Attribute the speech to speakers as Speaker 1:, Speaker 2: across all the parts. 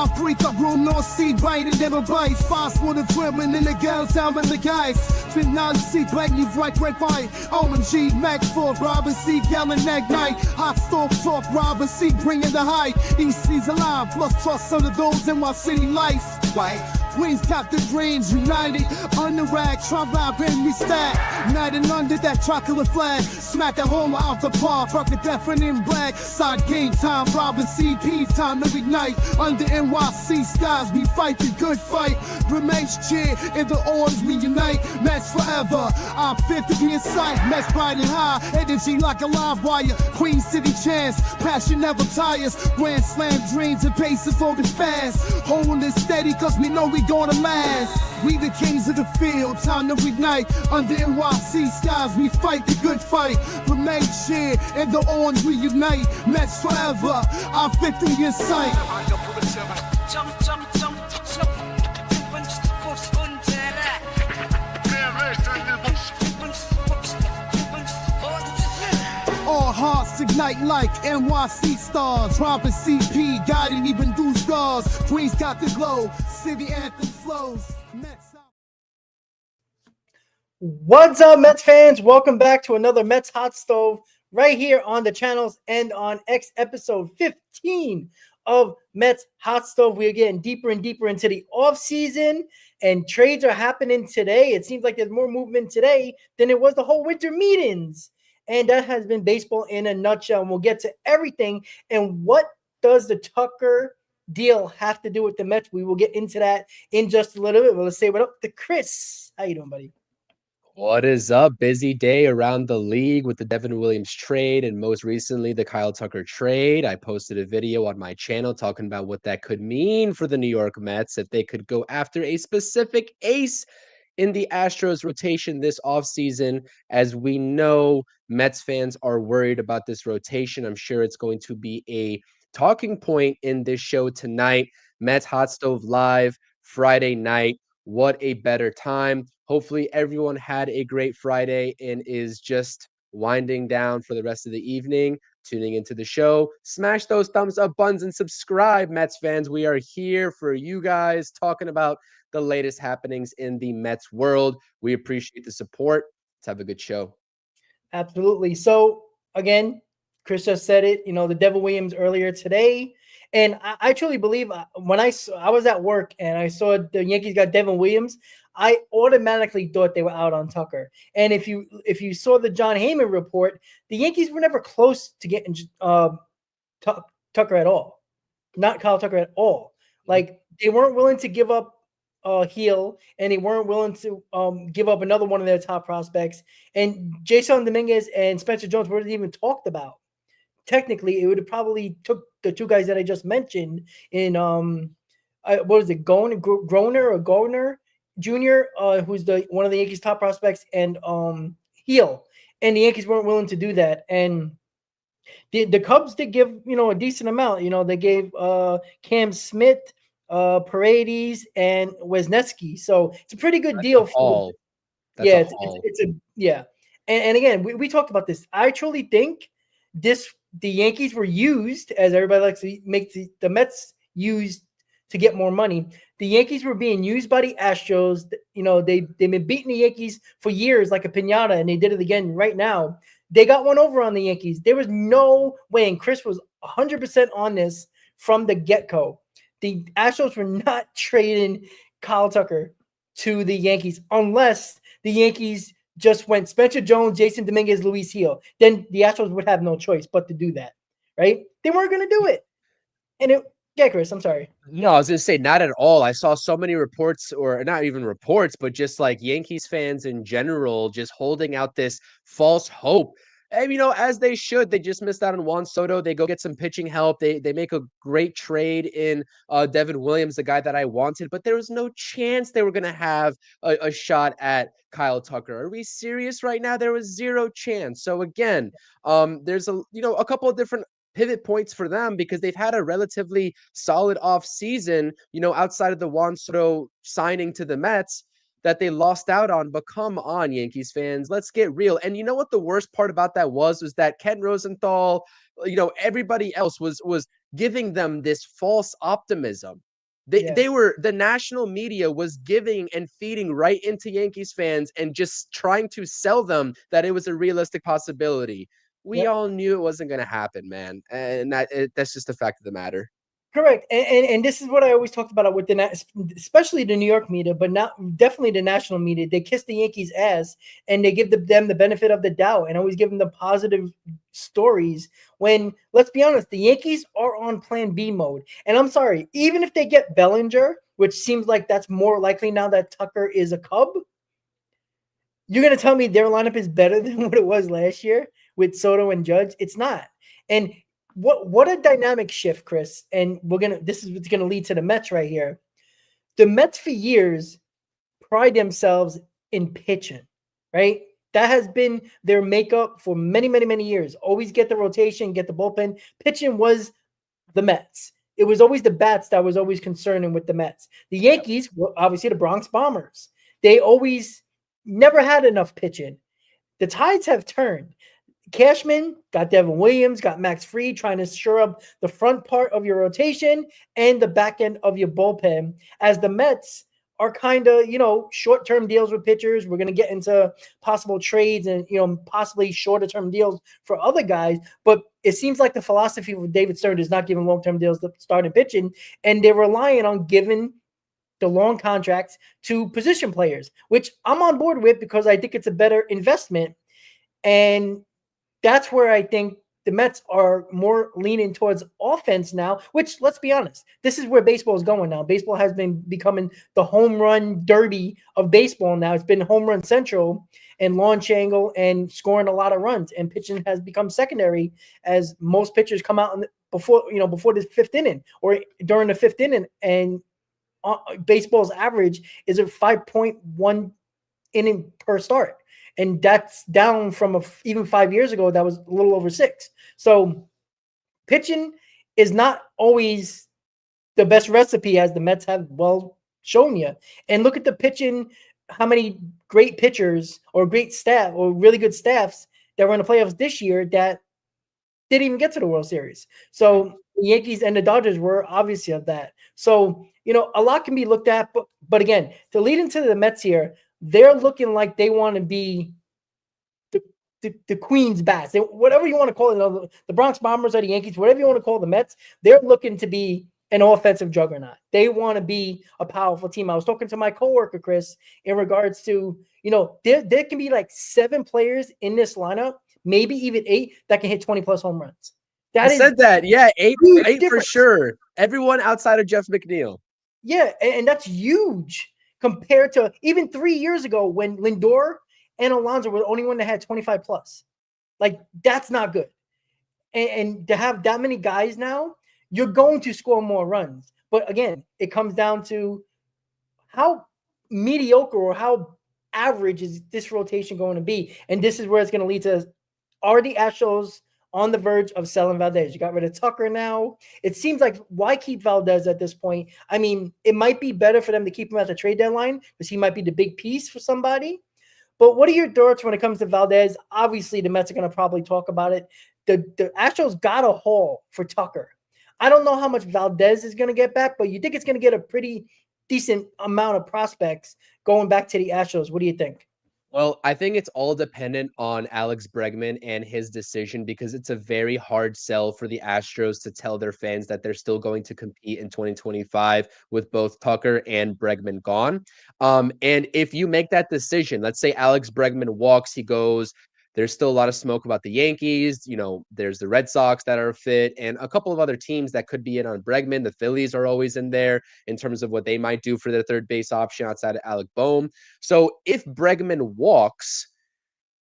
Speaker 1: I freak up room, no see biting, never bites. Fast with the dribbling in the girls down with the guys. Spin now see black, you right fight. OMG, Mac 4, Robin C, yelling that night. Hot stove talk, Robin C, bringing the hype. EC's alive, plus trust under those in my city life. Right? Queens got the dreams united. On the rag, try vibe in me stack. United under that chocolate flag. Smack that home out the park. Fuck the deafening black. Side game time, Robin CP time to ignite. Under NYC skies, we fight the good fight. Remains cheer in the orange, we unite. Match forever. I'm fit to be in sight. Match riding high. Energy like a live wire. Queen City chance. Passion never tires. Grand slam dreams and paces folded fast. Holding it steady cause we know we gonna last. We the kings of the field, time to ignite. Under NYC skies, we fight the good fight. Remain cheer in the orange, we unite. Match forever, our victory in sight. All hearts ignite like NYC stars. Robin CP, guiding even through scars. Queens got the glow, city anthem flows.
Speaker 2: What's up, Mets fans? Welcome back to another Mets Hot Stove right here on the channels and on X episode 15 of Mets Hot Stove. We are getting deeper and deeper into the offseason, and trades are happening today. It seems like there's more movement today than it was the whole winter meetings. And that has been baseball in a nutshell. And we'll get to everything. And what does the Tucker deal have to do with the Mets? We will get into that in just a little bit. But let's say what up to Chris. How you doing, buddy?
Speaker 3: What is up? Busy day around the league with the Devin Williams trade and most recently the Kyle Tucker trade. I posted a video on my channel talking about what that could mean for the New York Mets if they could go after a specific ace in the Astros rotation this offseason. As we know, Mets fans are worried about this rotation. I'm sure it's going to be a talking point in this show tonight. Mets Hot Stove Live, Friday night. What a better time. Hopefully everyone had a great Friday and is just winding down for the rest of the evening, tuning into the show. Smash those thumbs up buttons and subscribe, Mets fans. We are here for you guys talking about the latest happenings in the Mets world. We appreciate the support. Let's have a good show.
Speaker 2: Absolutely. So again, Chris just said it, the Devin Williams earlier today. And I truly believe when I was at work and I saw the Yankees got Devin Williams, I automatically thought they were out on Tucker. And if you saw the John Heyman report, the Yankees were never close to getting Tucker at all. Not Kyle Tucker at all. Like, they weren't willing to give up Heel, and they weren't willing to give up another one of their top prospects. And Jason Dominguez and Spencer Jones weren't even talked about. Technically, it would have probably took the two guys that I just mentioned in what is it, Groner Jr., who's one of the Yankees' top prospects, and Heel. And the Yankees weren't willing to do that. And the Cubs did give a decent amount. They gave Cam Smith, Paredes, and Wisniewski. So it's a pretty good deal for
Speaker 3: all.
Speaker 2: And again, we talked about this. I truly think the Yankees were used, as everybody likes to make the Mets used to get more money. The Yankees were being used by the Astros. They've been beating the Yankees for years like a piñata, and they did it again right now. They got one over on the Yankees. There was no way, and Chris was 100% on this from the get-go. The Astros were not trading Kyle Tucker to the Yankees unless the Yankees just went Spencer Jones, Jason Dominguez, Luis Heel. Then the Astros would have no choice but to do that, right? They weren't going to do it. And Chris, I'm sorry.
Speaker 3: No, I was going to say not at all. I saw so many reports, or not even reports, but just like Yankees fans in general, just holding out this false hope. And, as they should. They just missed out on Juan Soto. They go get some pitching help. They make a great trade in Devin Williams, the guy that I wanted. But there was no chance they were going to have a shot at Kyle Tucker. Are we serious right now? There was zero chance. So again, there's a couple of different pivot points for them because they've had a relatively solid off season, outside of the Juan Soto signing to the Mets that they lost out on. But come on, Yankees fans, let's get real. And you know what the worst part about that was that Ken Rosenthal, everybody else was giving them this false optimism.
Speaker 2: Yeah.
Speaker 3: The national media was giving and feeding right into Yankees fans and just trying to sell them that it was a realistic possibility. We
Speaker 2: Yep.
Speaker 3: all knew it wasn't going to happen, man. And that's just the fact of the matter.
Speaker 2: Correct, and this is what I always talked about with especially the New York media, but not definitely the national media. They kiss the Yankees' ass and they give them the benefit of the doubt and always give them the positive stories. When, let's be honest, the Yankees are on Plan B mode. And I'm sorry, even if they get Bellinger, which seems like that's more likely now that Tucker is a Cub, you're gonna tell me their lineup is better than what it was last year with Soto and Judge? It's not. And what a dynamic shift, Chris. And this is what's gonna lead to the Mets right here. The Mets for years pride themselves in pitching, right? That has been their makeup for many, many, many years. Always get the rotation, get the bullpen. Pitching was the Mets. It was always the bats that was always concerning with the Mets. The Yankees, well, obviously the Bronx Bombers. They always never had enough pitching. The tides have turned. Cashman got Devin Williams, got Max Fried, trying to shore up the front part of your rotation and the back end of your bullpen. As the Mets are kind of, short-term deals with pitchers. We're going to get into possible trades and, possibly shorter-term deals for other guys. But it seems like the philosophy of David Stern is not giving long-term deals to starting pitching, and they're relying on giving the long contracts to position players, which I'm on board with because I think it's a better investment. And that's where I think the Mets are more leaning towards offense now, which, let's be honest, this is where baseball is going now. Baseball has been becoming the home run derby of baseball now. It's been home run central and launch angle and scoring a lot of runs. And pitching has become secondary as most pitchers come out before the fifth inning or during the fifth inning. And baseball's average is a 5.1 inning per start. And that's down from even 5 years ago, that was a little over 6. So pitching is not always the best recipe, as the Mets have well shown you. And look at the pitching, how many great pitchers or great staff or really good staffs that were in the playoffs this year that didn't even get to the World Series. So the Yankees and the Dodgers were obviously of that. So, a lot can be looked at. But again, to lead into the Mets here, they're looking like they want to be the Queen's Bats. Whatever you want to call it, the Bronx Bombers or the Yankees, whatever you want to call the Mets, they're looking to be an offensive juggernaut. They want to be a powerful team. I was talking to my coworker, Chris, in regards to, there can be like 7 players in this lineup, maybe even 8, that can hit 20-plus home runs.
Speaker 3: I said that. Yeah, 8 for sure. Everyone outside of Jeff McNeil.
Speaker 2: Yeah, and that's huge compared to even 3 years ago when Lindor and Alonso were the only one that had 25 plus. Like, that's not good. And to have that many guys now, you're going to score more runs. But again, it comes down to how mediocre or how average is this rotation going to be. And this is where it's going to lead to, are the Astros on the verge of selling Valdez? You got rid of Tucker now. It seems like, why keep Valdez at this point? I mean, it might be better for them to keep him at the trade deadline because he might be the big piece for somebody. But what are your thoughts when it comes to Valdez? Obviously, the Mets are going to probably talk about it. The Astros got a haul for Tucker. I don't know how much Valdez is going to get back, but you think it's going to get a pretty decent amount of prospects going back to the Astros. What do you think?
Speaker 3: Well, I think it's all dependent on Alex Bregman and his decision, because it's a very hard sell for the Astros to tell their fans that they're still going to compete in 2025 with both Tucker and Bregman gone. And if you make that decision, let's say Alex Bregman walks, he goes, there's still a lot of smoke about the Yankees. There's the Red Sox that are fit and a couple of other teams that could be in on Bregman. The Phillies are always in there in terms of what they might do for their third base option outside of Alec Boehm. So if Bregman walks,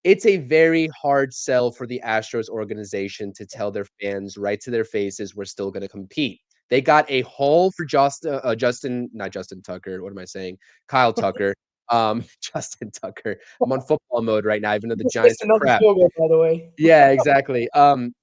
Speaker 3: it's a very hard sell for the Astros organization to tell their fans right to their faces, we're still going to compete. They got a haul for not Justin Tucker. What am I saying? Kyle Tucker. Justin Tucker. I'm on football mode right now, even though the Giants are crap.
Speaker 2: By the way.
Speaker 3: Yeah, exactly.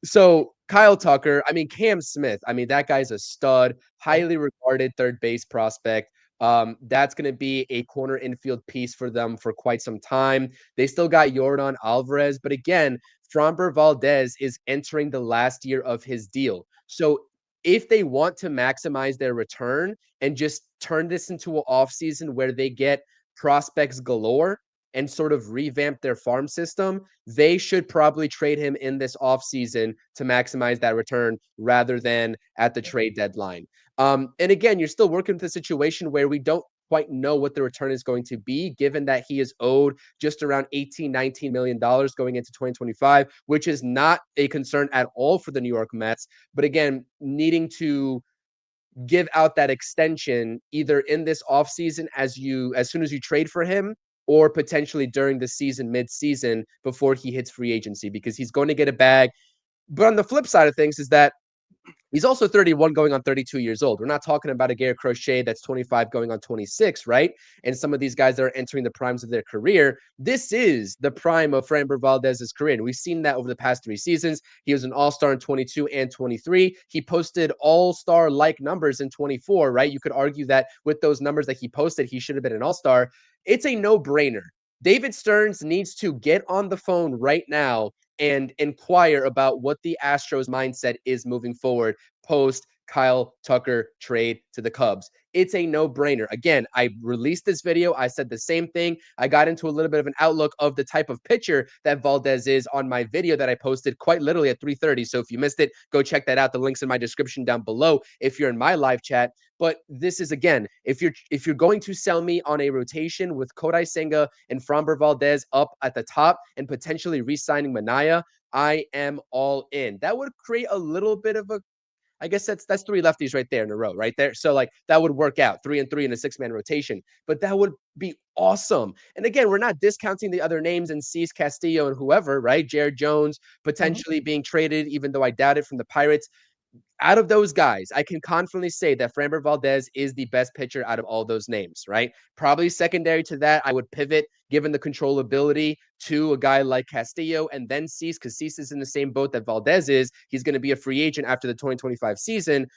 Speaker 3: So Kyle Tucker, Cam Smith, that guy's a stud, highly regarded third base prospect. That's going to be a corner infield piece for them for quite some time. They still got Yordan Alvarez, but again, Framber Valdez is entering the last year of his deal. So if they want to maximize their return and just turn this into an offseason where they get prospects galore and sort of revamp their farm system, they should probably trade him in this offseason to maximize that return rather than at the trade deadline. And again, you're still working with a situation where we don't quite know what the return is going to be, given that he is owed just around $18-19 million going into 2025, which is not a concern at all for the New York Mets. But again, needing to give out that extension either in this offseason as soon as you trade for him, or potentially during the season, mid-season, before he hits free agency, because he's going to get a bag. But on the flip side of things is that he's also 31 going on 32 years old. We're not talking about a Garrett Crochet that's 25 going on 26, right? And some of these guys that are entering the primes of their career. This is the prime of Framber Valdez's career. And we've seen that over the past 3 seasons. He was an all-star in 22 and 23. He posted all-star-like numbers in 24, right? You could argue that with those numbers that he posted, he should have been an all-star. It's a no-brainer. David Stearns needs to get on the phone right now and inquire about what the Astros mindset is moving forward post Kyle Tucker trade to the Cubs. It's a no-brainer. Again, I released this video. I said the same thing. I got into a little bit of an outlook of the type of pitcher that Valdez is on my video that I posted quite literally at 3:30. So if you missed it, go check that out. The link's in my description down below if you're in my live chat. But this is, again, if you're going to sell me on a rotation with Kodai Senga and Framber Valdez up at the top and potentially re-signing Manaya, I am all in. That would create a little bit of a, I guess that's 3 lefties right there in a row, right there. So like that would work out 3 and 3 in a 6-man rotation, but that would be awesome. And again, we're not discounting the other names and Cease, Castillo, and whoever, right? Jared Jones potentially being traded, even though I doubt it, from the Pirates. Out of those guys, I can confidently say that Framber Valdez is the best pitcher out of all those names, right? Probably secondary to that, I would pivot, given the controllability, to a guy like Castillo and then Cease, because Cease is in the same boat that Valdez is. He's going to be a free agent after the 2025 season.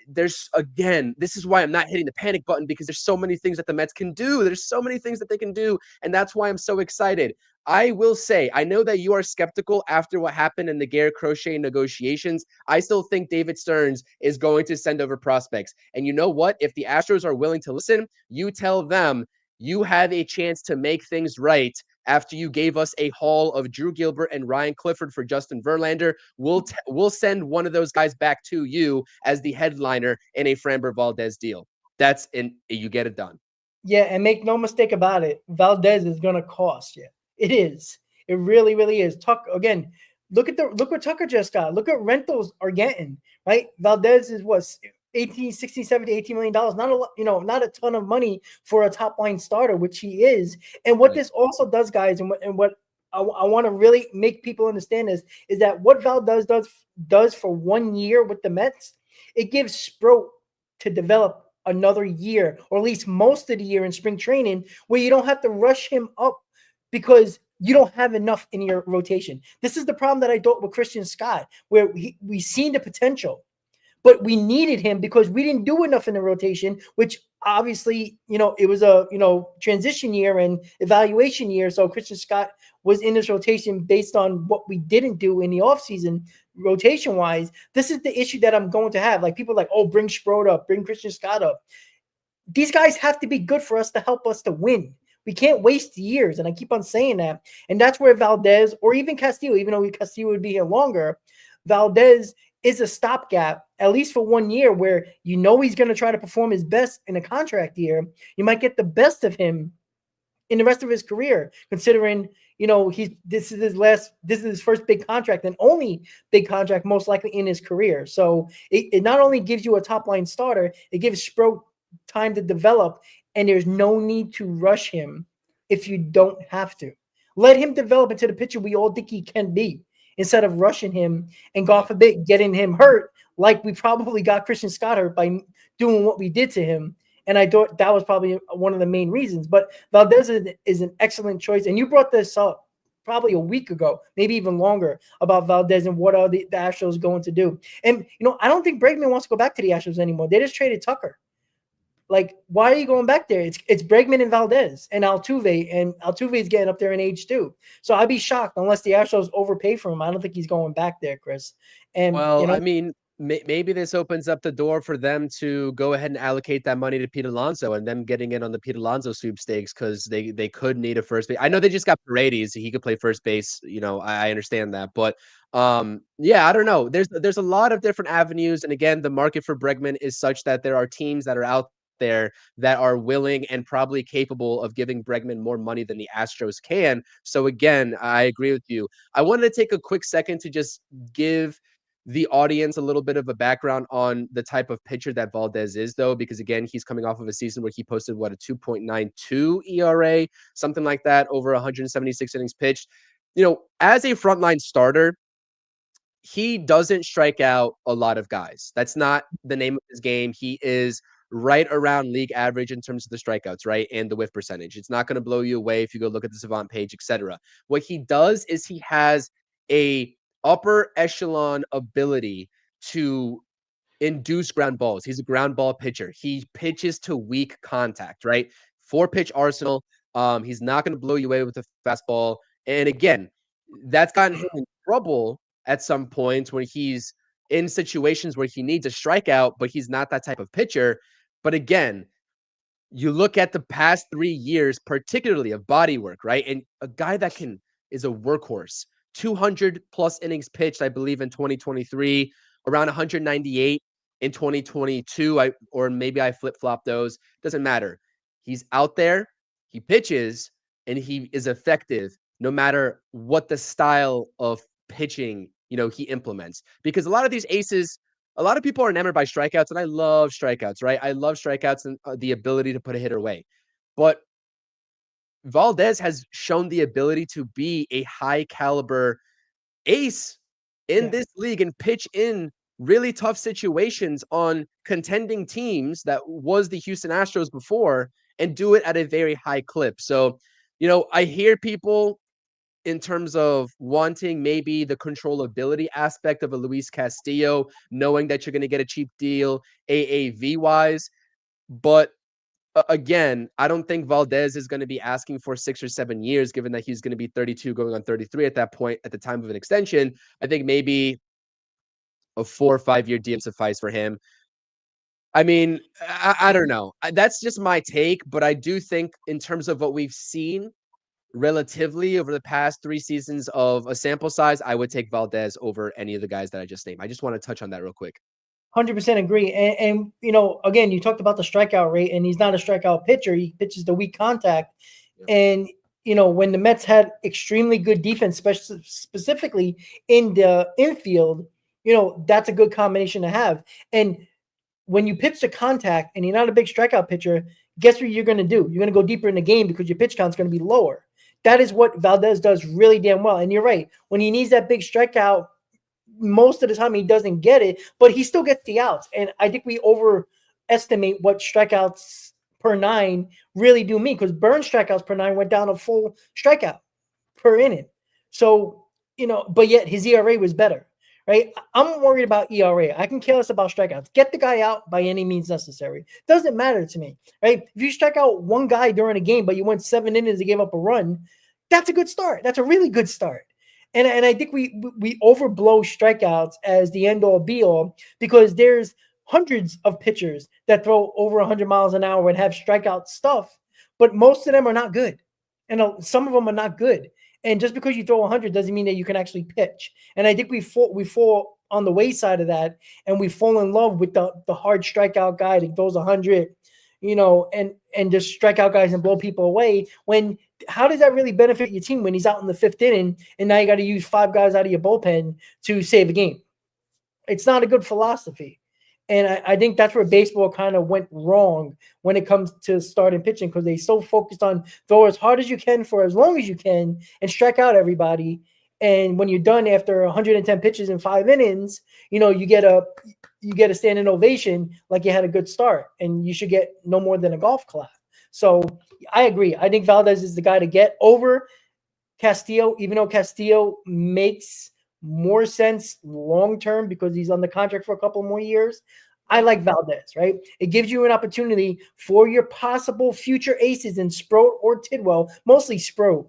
Speaker 3: This is why I'm not hitting the panic button, because there's so many things that the Mets can do. There's so many things that they can do. And that's why I'm so excited. I will say, I know that you are skeptical after what happened in the Garrett Crochet negotiations. I still think David Stearns is going to send over prospects. And you know what? If the Astros are willing to listen, you tell them you have a chance to make things right. After you gave us a haul of Drew Gilbert and Ryan Clifford for Justin Verlander, we'll send one of those guys back to you as the headliner in a Framber Valdez deal. You get it done.
Speaker 2: Yeah, and make no mistake about it, Valdez is going to cost you. It is. It really, really is. Again, look what Tucker just got. Look what rentals are getting, right? Valdez is what, 16, 17, $18 million. Not a lot, not a ton of money for a top line starter, which he is. And what this also does, guys, and what I want to really make people understand is that what Valdez does for 1 year with the Mets, it gives Sproat to develop another year, or at least most of the year in spring training, where you don't have to rush him up because you don't have enough in your rotation. This is the problem that I thought with Christian Scott, where we seen the potential, but we needed him because we didn't do enough in the rotation, which obviously, it was a, transition year and evaluation year. So Christian Scott was in this rotation based on what we didn't do in the offseason rotation wise. This is the issue that I'm going to have. Like, people are like, oh, bring Sproat up, bring Christian Scott up. These guys have to be good for us to help us to win. We can't waste years, and I keep on saying that. And that's where Valdez, or even Castillo, even though Castillo would be here longer, Valdez is a stopgap, at least for 1 year, where he's going to try to perform his best in a contract year. You might get the best of him in the rest of his career, considering this is his first big contract and only big contract most likely in his career. So it not only gives you a top line starter, it gives Sproat time to develop, and there's no need to rush him if you don't have to. Let him develop into the pitcher we all think he can be, instead of rushing him and, God forbid, getting him hurt like we probably got Christian Scott hurt by doing what we did to him. And I thought that was probably one of the main reasons. But Valdez is an excellent choice. And you brought this up probably a week ago, maybe even longer, about Valdez and what are the Astros going to do. And, I don't think Bregman wants to go back to the Astros anymore. They just traded Tucker. Like, why are you going back there? It's Bregman and Valdez and Altuve, and Altuve's getting up there in age too. So I'd be shocked unless the Astros overpay for him. I don't think he's going back there, Chris. And
Speaker 3: I mean, maybe this opens up the door for them to go ahead and allocate that money to Pete Alonso and them getting in on the Pete Alonso sweepstakes because they could need a first base. I know they just got Paredes. He could play first base. I understand that. But yeah, I don't know. There's a lot of different avenues. And again, the market for Bregman is such that there are teams that are out there that are willing and probably capable of giving Bregman more money than the Astros can. So again, I agree with you. I wanted to take a quick second to just give the audience a little bit of a background on the type of pitcher that Valdez is, though, because again, he's coming off of a season where he posted a 2.92 ERA, something like that, over 176 innings pitched. As a frontline starter, he doesn't strike out a lot of guys. That's not the name of his game. He is right around league average in terms of the strikeouts, right? And the whiff percentage. It's not going to blow you away if you go look at the Savant page, etc. What he does is he has a upper echelon ability to induce ground balls. He's a ground ball pitcher. He pitches to weak contact, right? 4-pitch arsenal. He's not going to blow you away with a fastball. And again, that's gotten him in trouble at some points when he's in situations where he needs a strikeout, but he's not that type of pitcher. But again, you look at the past 3 years, particularly of body work, right? And a guy that is a workhorse, 200 plus innings pitched, I believe, in 2023, around 198 in 2022. Or maybe I flip-flop those. Doesn't matter. He's out there, he pitches, and he is effective no matter what the style of pitching, he implements. Because a lot of these aces, a lot of people are enamored by strikeouts, and I love strikeouts, right? I love strikeouts and the ability to put a hitter away. But Valdez has shown the ability to be a high caliber ace in this league and pitch in really tough situations on contending teams that was the Houston Astros before and do it at a very high clip. So, I hear people in terms of wanting maybe the controllability aspect of a Luis Castillo, knowing that you're going to get a cheap deal AAV wise. But again, I don't think Valdez is going to be asking for 6 or 7 years, given that he's going to be 32 going on 33 at that point at the time of an extension. I think maybe a 4 or 5 year deal suffice for him. I mean, I don't know. That's just my take, but I do think in terms of what we've seen relatively over the past 3 seasons of a sample size, I would take Valdez over any of the guys that I just named. I just want to touch on that real quick.
Speaker 2: 100% agree. And again, you talked about the strikeout rate, and he's not a strikeout pitcher. He pitches the weak contact. Yep. And, when the Mets had extremely good defense, specifically in the infield, that's a good combination to have. And when you pitch the contact and you're not a big strikeout pitcher, guess what you're going to do? You're going to go deeper in the game because your pitch count's going to be lower. That is what Valdez does really damn well. And you're right. When he needs that big strikeout, most of the time he doesn't get it, but he still gets the outs. And I think we overestimate what strikeouts per 9 really do mean, because Burnes' strikeouts per 9 went down a full strikeout per inning. So, but yet his ERA was better, right? I'm worried about ERA. I can care less about strikeouts. Get the guy out by any means necessary. Doesn't matter to me, right? If you strike out one guy during a game, but you went 7 innings and gave up a run, that's a good start. That's a really good start. And I think we overblow strikeouts as the end-all be-all, because there's hundreds of pitchers that throw over 100 miles an hour and have strikeout stuff, but most of them are not good. And some of them are not good. And just because you throw 100 doesn't mean that you can actually pitch. And I think we fall on the wayside of that, and we fall in love with the hard strikeout guy that throws 100, and just strike out guys and blow people away. How does that really benefit your team when he's out in the 5th inning and now you got to use 5 guys out of your bullpen to save a game? It's not a good philosophy. And I think that's where baseball kind of went wrong when it comes to starting pitching, because they so focused on throw as hard as you can for as long as you can and strike out everybody. And when you're done after 110 pitches in 5 innings, you get a standing ovation like you had a good start, and you should get no more than a golf clap. So I agree. I think Valdez is the guy to get over Castillo, even though Castillo makes more sense long-term because he's on the contract for a couple more years. I like Valdez, right? It gives you an opportunity for your possible future aces in Sproat or Tidwell, mostly Sproat,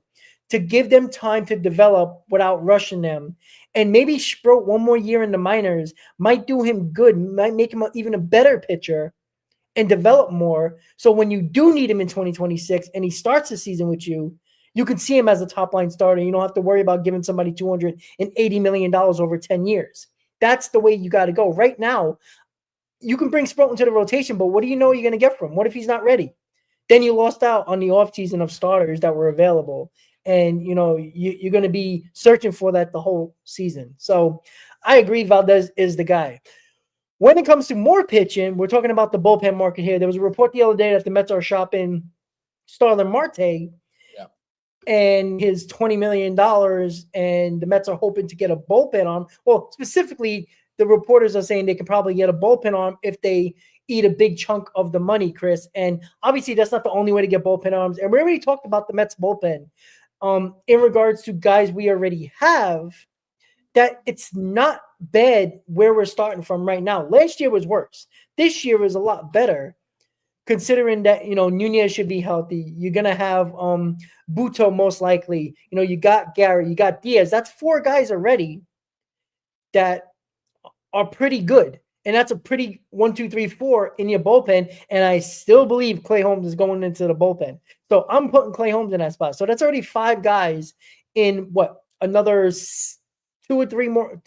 Speaker 2: to give them time to develop without rushing them. And maybe Sproat one more year in the minors might do him good, might make him even a better pitcher and develop more. So when you do need him in 2026 and he starts the season with you, you can see him as a top line starter. You don't have to worry about giving somebody $280 million over 10 years. That's the way you got to go. Right now, you can bring Sproat into the rotation, but what do you know you're going to get from him? What if he's not ready? Then you lost out on the offseason of starters that were available. And, you're going to be searching for that the whole season. So I agree Valdez is the guy. When it comes to more pitching, we're talking about the bullpen market here. There was a report the other day that the Mets are shopping Starling Marte and his $20 million, and the Mets are hoping to get a bullpen arm. Well, specifically, the reporters are saying they can probably get a bullpen arm if they eat a big chunk of the money, Chris. And obviously, that's not the only way to get bullpen arms. And we already talked about the Mets bullpen in regards to guys we already have, that it's not bad where we're starting from right now. Last year was worse. This year is a lot better, considering that, Nunez should be healthy. You're going to have Buto most likely. You got Gary, you got Diaz. That's 4 guys already that are pretty good. And that's a pretty 1, 2, 3, 4 in your bullpen. And I still believe Clay Holmes is going into the bullpen. So I'm putting Clay Holmes in that spot. So that's already 5 guys in another 2 or 3 more,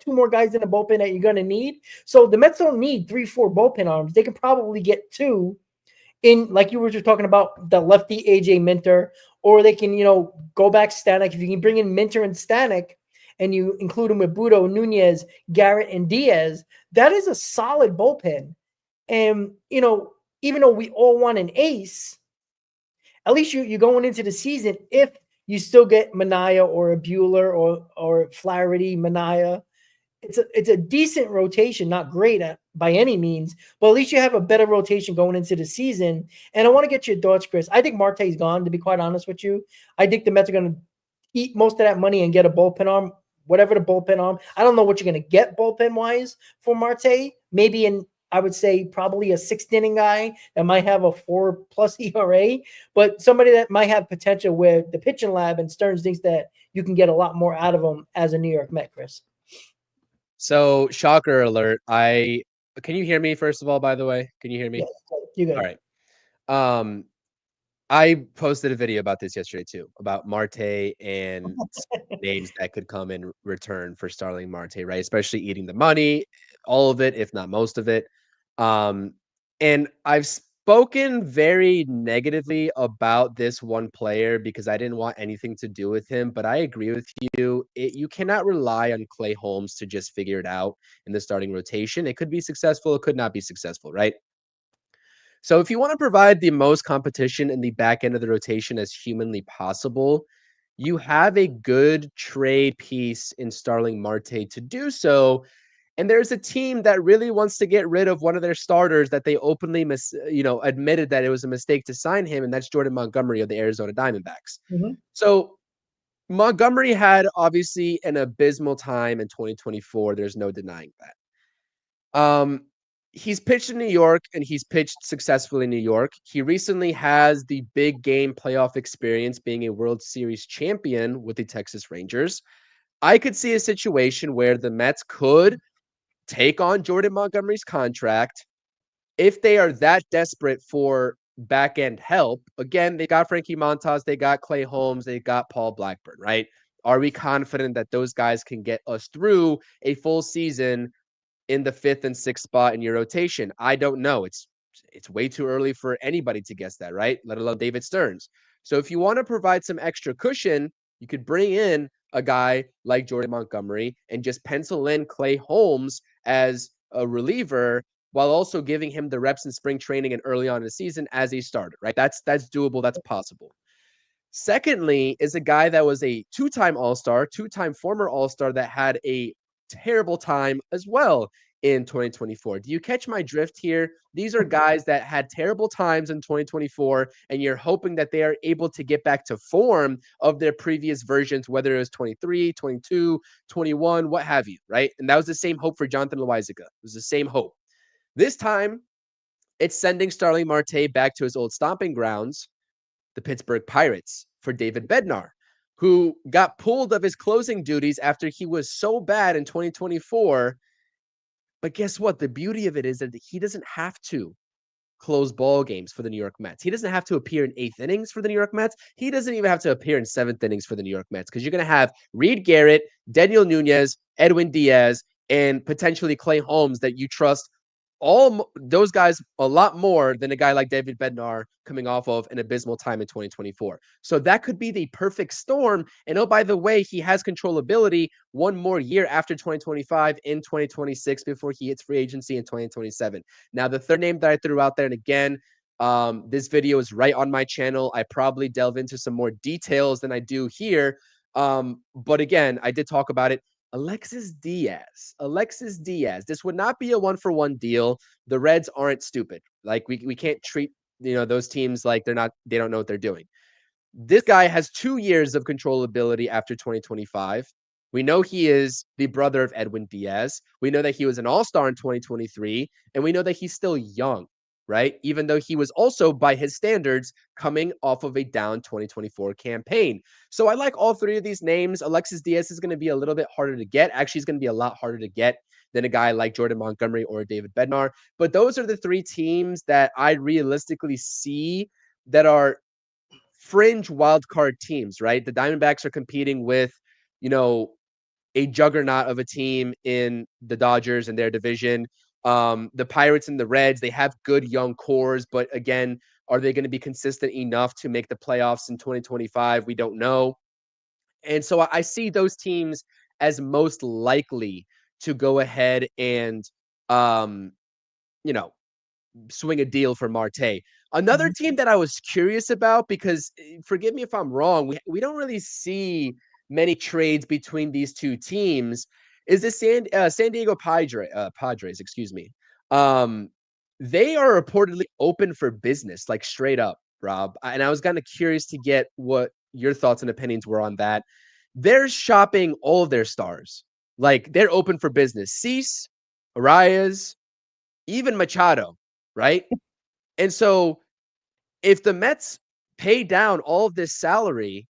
Speaker 2: 2 more guys in the bullpen that you're going to need. So the Mets don't need 3, 4 bullpen arms. They can probably get 2 in, like you were just talking about, the lefty AJ Minter, or they can, go back Stanek. If you can bring in Minter and Stanek and you include them with Budo, Nunez, Garrett, and Diaz, that is a solid bullpen. And, even though we all want an ace, at least you're going into the season, if you still get Manaea or a Buehler or Flaherty, Manaea, it's a decent rotation, not great by any means, but at least you have a better rotation going into the season. And I want to get your thoughts, Chris. I think Marte's gone, to be quite honest with you. I think the Mets are going to eat most of that money and get a bullpen arm, whatever the bullpen arm. I don't know what you're going to get bullpen-wise for Marte. Maybe I would say probably a 6th inning guy that might have a 4+ ERA, but somebody that might have potential with the pitching lab, and Stearns thinks that you can get a lot more out of him as a New York Met, Chris.
Speaker 3: So, shocker alert. Can you hear me, first of all, by the way? Can you hear me?
Speaker 2: Yeah, you good.
Speaker 3: All right. I posted a video about this yesterday too, about Marte and names that could come in return for Starling Marte, right? Especially eating the money, all of it, if not most of it. And I've spoken very negatively about this one player because I didn't want anything to do with him, but I agree with you. You cannot rely on Clay Holmes to just figure it out in the starting rotation. It could be successful, it could not be successful, right? So if you want to provide the most competition in the back end of the rotation as humanly possible, you have a good trade piece in Starling Marte to do so. And there's a team that really wants to get rid of one of their starters that they openly admitted that it was a mistake to sign him, and that's Jordan Montgomery of the Arizona Diamondbacks.
Speaker 2: Mm-hmm.
Speaker 3: So Montgomery had obviously an abysmal time in 2024. There's no denying that. He's pitched in New York and he's pitched successfully in New York. He recently has the big game playoff experience, being a World Series champion with the Texas Rangers. I could see a situation where the Mets could take on Jordan Montgomery's contract if they are that desperate for back end help. Again, they got Frankie Montas, they got Clay Holmes, they got Paul Blackburn, right? Are we confident that those guys can get us through a full season in the 5th and 6th spot in your rotation? I don't know. It's way too early for anybody to guess that, right? Let alone David Stearns. So if you want to provide some extra cushion, you could bring in a guy like Jordan Montgomery and just pencil in Clay Holmes as a reliever while also giving him the reps in spring training and early on in the season as a starter, right? That's doable. That's possible. Secondly, is a guy that was a 2-time All-Star, 2-time former All-Star that had a terrible time as well in 2024. Do you catch my drift here? These are guys that had terrible times in 2024, and you're hoping that they are able to get back to form of their previous versions, whether it was 23, 22, 21, what have you, right? And that was the same hope for Jonathan Loizaga. It was the same hope. This time, it's sending Starling Marte back to his old stomping grounds, the Pittsburgh Pirates, for David Bednar. who got pulled of his closing duties after he was so bad in 2024. But guess what? The beauty of it is that he doesn't have to close ball games for the New York Mets. He doesn't have to appear in 8th innings for the New York Mets. He doesn't even have to appear in 7th innings for the New York Mets, because you're going to have Reed Garrett, Daniel Nunez, Edwin Diaz, and potentially Clay Holmes that you trust, all those guys a lot more than a guy like David Bednar coming off of an abysmal time in 2024. So that could be the perfect storm. And oh, by the way, he has controllability one more year after 2025 in 2026 before he hits free agency in 2027. Now, the third name that I threw out there, and again, this video is right on my channel. I probably delve into some more details than I do here. But again, I did talk about it. Alexis Diaz. This would not be a 1-for-1 deal. The Reds aren't stupid. Like we can't treat, those teams like they don't know what they're doing. This guy has 2 years of controllability after 2025. We know he is the brother of Edwin Diaz. We know that he was an all-star in 2023, and we know that he's still young, right? Even though he was also, by his standards, coming off of a down 2024 campaign. So I like all three of these names. Alexis Diaz is going to be a little bit harder to get. Actually, he's going to be a lot harder to get than a guy like Jordan Montgomery or David Bednar. But those are the 3 teams that I realistically see that are fringe wildcard teams, right? The Diamondbacks are competing with, a juggernaut of a team in the Dodgers and their division. The Pirates and the Reds, they have good young cores, but again, are they going to be consistent enough to make the playoffs in 2025? We don't know. And so I see those teams as most likely to go ahead and, swing a deal for Marte. Another team that I was curious about, because forgive me if I'm wrong, we don't really see many trades between these two teams, is the San Diego Padres, excuse me. They are reportedly open for business, like straight up, Rob. And I was kind of curious to get what your thoughts and opinions were on that. They're shopping all of their stars. Like, they're open for business. Cease, Arias, even Machado, right? And so if the Mets pay down all of this salary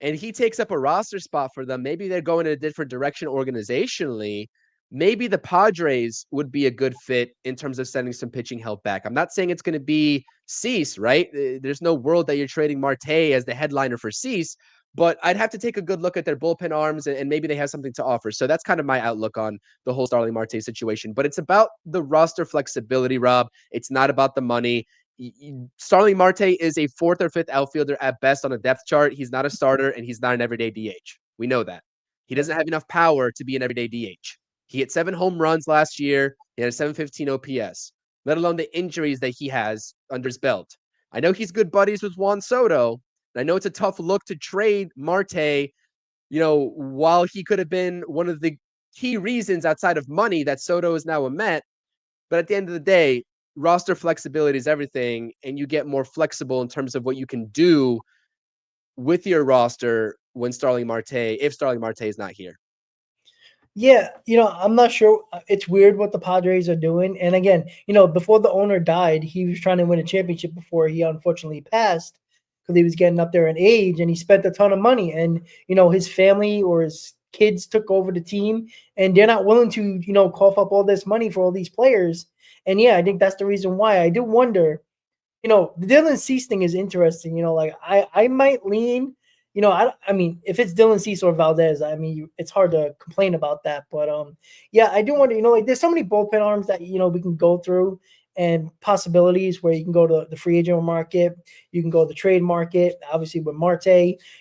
Speaker 3: and he takes up a roster spot for them, maybe they're going in a different direction organizationally. Maybe the Padres would be a good fit in terms of sending some pitching help back. I'm not saying it's going to be Cease, right? There's no world that you're trading Marte as the headliner for Cease, but I'd have to take a good look at their bullpen arms, and maybe they have something to offer. So that's kind of my outlook on the whole Starling Marte situation. But it's about the roster flexibility, Rob. It's not about the money. Starling Marte is a 4th or 5th outfielder at best on a depth chart. He's not a starter, and he's not an everyday DH. We know that. He doesn't have enough power to be an everyday DH. He hit 7 home runs last year. He had a 715 OPS, let alone the injuries that he has under his belt. I know he's good buddies with Juan Soto. I know it's a tough look to trade Marte, while he could have been one of the key reasons outside of money that Soto is now a Met. But at the end of the day, roster flexibility is everything, and you get more flexible in terms of what you can do with your roster if Starling Marte is not here.
Speaker 2: Yeah, I'm not sure. It's weird what the Padres are doing. And again, before the owner died, he was trying to win a championship before he unfortunately passed, because he was getting up there in age, and he spent a ton of money. And, his family or his kids took over the team, and they're not willing to, cough up all this money for all these players. And yeah, I think that's the reason why. I do wonder, the Dylan Cease thing is interesting. I might lean, I mean, if it's Dylan Cease or Valdez, I mean, it's hard to complain about that. But yeah, I do wonder, there's so many bullpen arms that, we can go through, and possibilities where you can go to the free agent market, you can go to the trade market, obviously with Marte.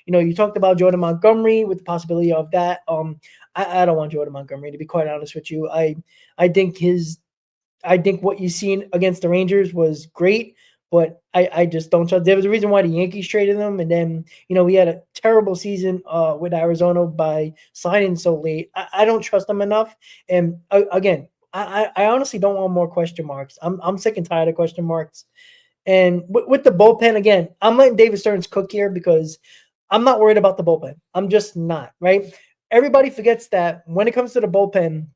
Speaker 2: You talked about Jordan Montgomery with the possibility of that. I don't want Jordan Montgomery, to be quite honest with you. I think what you've seen against the Rangers was great, but I just don't trust. There was a reason why the Yankees traded him, and then we had a terrible season with Arizona by signing so late. I don't trust them enough, and again, I honestly don't want more question marks. I'm sick and tired of question marks. And with the bullpen, again, I'm letting David Stearns cook here because I'm not worried about the bullpen. I'm just not, right? Everybody forgets that when it comes to the bullpen,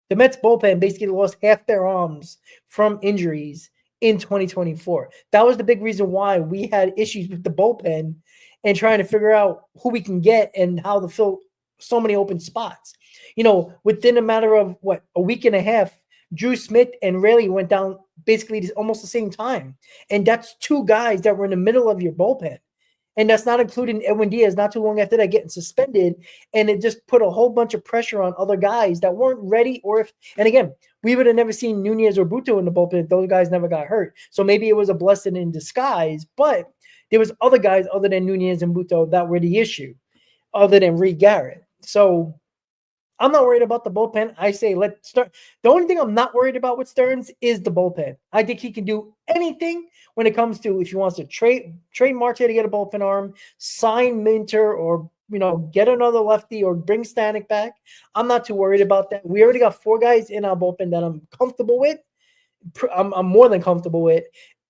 Speaker 2: the Mets bullpen basically lost half their arms from injuries in 2024. That was the big reason why we had issues with the bullpen. and trying to figure out who we can get and how to fill so many open spots. Within a matter of a week and a half, Drew Smith and Rayleigh went down basically almost the same time. And that's two guys that were in the middle of your bullpen. And that's not including Edwin Diaz not too long after that getting suspended. And it just put a whole bunch of pressure on other guys that weren't ready. And again, we would have never seen Nunez or Buto in the bullpen if those guys never got hurt. So maybe it was a blessing in disguise, but there was other guys other than Nunez and Buto that were the issue, other than Reed Garrett. So I'm not worried about the bullpen. I say let's start. The only thing I'm not worried about with Stearns is the bullpen. I think he can do anything when it comes to if he wants to trade Marte to get a bullpen arm, sign Minter, or get another lefty or bring Stanek back. I'm not too worried about that. We already got 4 guys in our bullpen that I'm comfortable with. I'm more than comfortable with.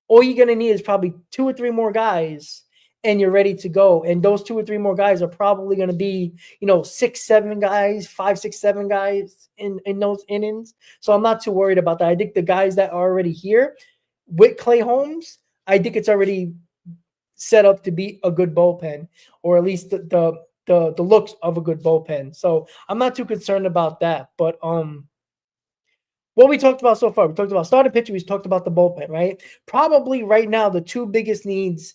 Speaker 2: All you're gonna need is probably 2 or 3 more guys, and you're ready to go. And those 2 or 3 more guys are probably going to be, 6, 7 guys, 5, 6, 7 guys in those innings. So I'm not too worried about that. I think the guys that are already here with Clay Holmes, I think it's already set up to be a good bullpen, or at least the looks of a good bullpen. So I'm not too concerned about that. But what we talked about so far, we talked about starting pitching, we talked about the bullpen, right? Probably right now the 2 biggest needs,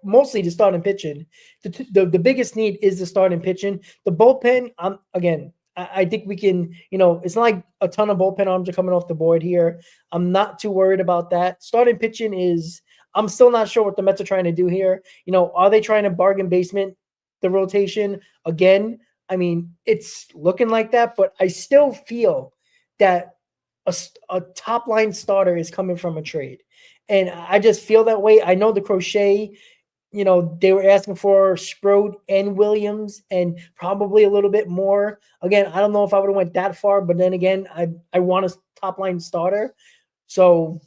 Speaker 2: mostly the starting pitching. The biggest need is the starting pitching. The bullpen, I think we can, it's not like a ton of bullpen arms are coming off the board here. I'm not too worried about that. Starting pitching I'm still not sure what the Mets are trying to do here. Are they trying to bargain basement the rotation again? I mean, it's looking like that, but I still feel that a top line starter is coming from a trade. And I just feel that way. I know the Crochet, they were asking for Sprode and Williams and probably a little bit more. Again, I don't know if I would have went that far, but then again, I want a top line starter. So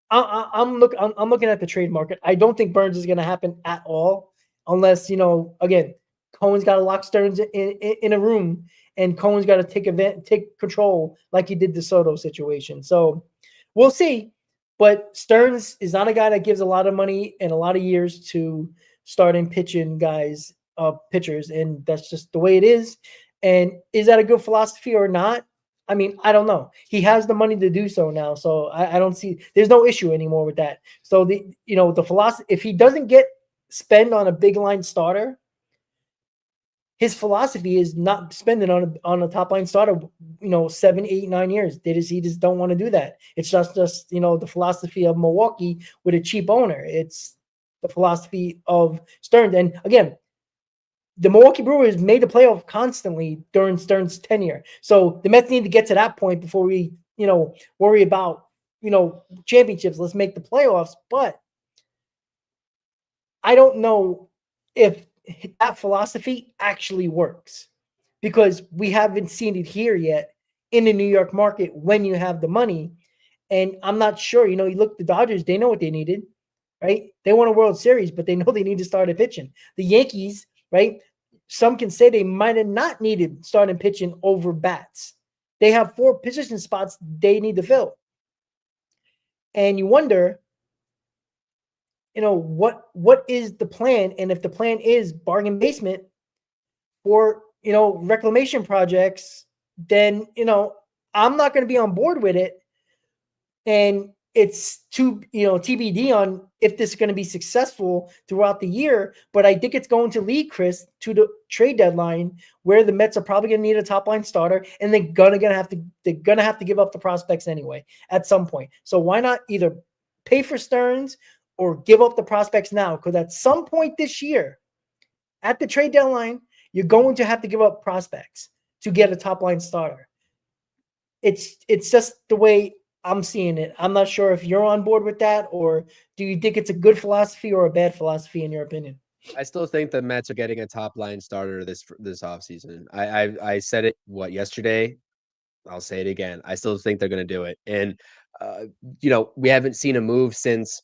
Speaker 2: I'm looking at the trade market. I don't think Burnes is going to happen at all unless, again, Cohen's got to lock Stearns in a room, and Cohen's got to take control like he did the Soto situation. So we'll see. But Stearns is not a guy that gives a lot of money and a lot of years to starting pitching pitchers, and that's just the way it is. And is that a good philosophy or not? I mean, I don't know. He has the money to do so now, so I don't see. There's no issue anymore with that. So the philosophy, if he doesn't get spend on a big line starter, his philosophy is not spending on a top line starter, 7, 8, 9 years. He just don't want to do that. It's just the philosophy of Milwaukee with a cheap owner. It's the philosophy of Stearns. And again, the Milwaukee Brewers made the playoff constantly during Stearns' tenure. So the Mets need to get to that point before we, worry about, championships. Let's make the playoffs. But I don't know if that philosophy actually works, because we haven't seen it here yet in the New York market when you have the money. And I'm not sure, you look, the Dodgers, they know what they needed, right? They won a World Series, but they know they need to start pitching. The Yankees, right? Some can say they might have not needed starting pitching over bats. They have 4 position spots they need to fill. And you wonder, what is the plan? And if the plan is bargain basement for, reclamation projects, then, I'm not going to be on board with it. And it's TBD on if this is going to be successful throughout the year. But I think it's going to lead, Chris, to the trade deadline, where the Mets are probably going to need a top line starter, and they're gonna have to give up the prospects anyway at some point. So why not either pay for Stearns or give up the prospects now? Because at some point this year, at the trade deadline, you're going to have to give up prospects to get a top line starter. It's just the way I'm seeing it. I'm not sure if you're on board with that, or do you think it's a good philosophy or a bad philosophy in your opinion?
Speaker 3: I still think the Mets are getting a top line starter this offseason. I said it yesterday. I'll say it again. I still think they're going to do it. And we haven't seen a move since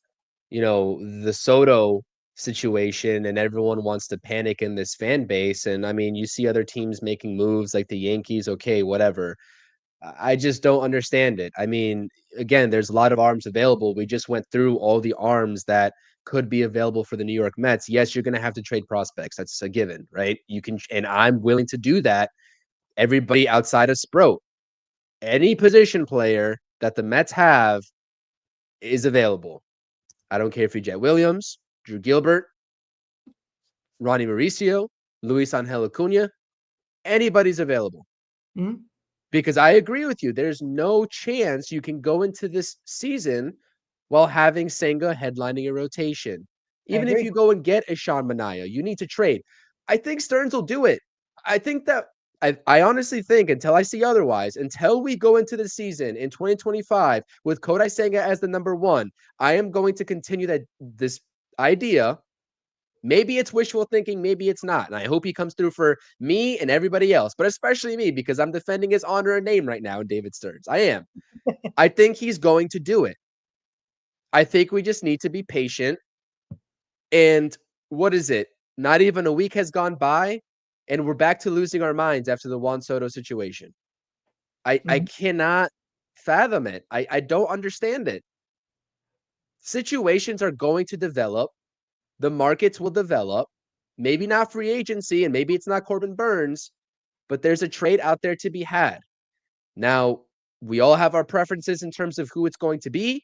Speaker 3: the Soto situation, and everyone wants to panic in this fan base. And I mean, you see other teams making moves like the Yankees. Okay, whatever. I just don't understand it. I mean, again, there's a lot of arms available. We just went through all the arms that could be available for the New York Mets, yes, you're going to have to trade prospects. That's a given, right? You can, and I'm willing to do that. Everybody outside of Sproat, any position player that the Mets have is available. I don't care if you're Jet Williams, Drew Gilbert, Ronnie Mauricio, Luis Angel Acuna, anybody's available.
Speaker 2: Mm-hmm.
Speaker 3: Because I agree with you. There's no chance you can go into this season while having Senga headlining a rotation.
Speaker 2: I
Speaker 3: Even if
Speaker 2: agree.
Speaker 3: you go and get a Sean Manaea, you need to trade. I think Stearns will do it. I think that I honestly think until I see otherwise, until we go into the season in 2025 with Kodai Senga as the number one, I am going to continue that this idea. Maybe it's wishful thinking, maybe it's not. And I hope he comes through for me and everybody else, but especially me because I'm defending his honor and name right now in David Stearns. I am. I think he's going to do it. I think we just need to be patient. And what is it? Not even a week has gone by, and we're back to losing our minds after the Juan Soto situation. I cannot fathom it. I don't understand it. Situations are going to develop. The markets will develop. Maybe not free agency, and maybe it's not Corbin Burnes, but there's a trade out there to be had. Now, we all have our preferences in terms of who it's going to be,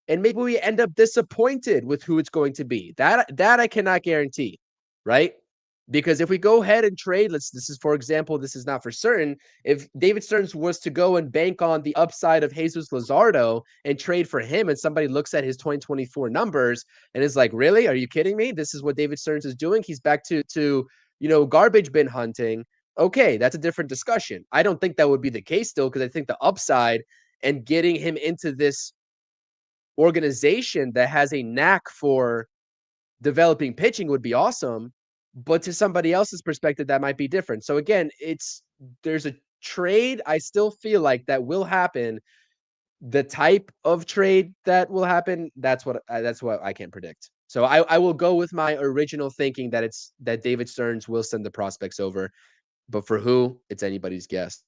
Speaker 3: and maybe we end up disappointed with who it's going to be. That I cannot guarantee, right? Because if we go ahead and trade, this is, for example, this is not for certain. If David Stearns was to go and bank on the upside of Jesus Luzardo and trade for him, and somebody looks at his 2024 numbers and is like, really? Are you kidding me? This is what David Stearns is doing. He's back to garbage bin hunting. Okay, that's a different discussion. I don't think that would be the case still, because I think the upside and getting him into this organization that has a knack for developing pitching would be awesome, but to somebody else's perspective that might be different. So again, there's a trade I still feel like that will happen. The type of trade that will happen, that's what I can't predict. So I will go with my original thinking that David Stearns will send the prospects over, but for who, it's anybody's guess.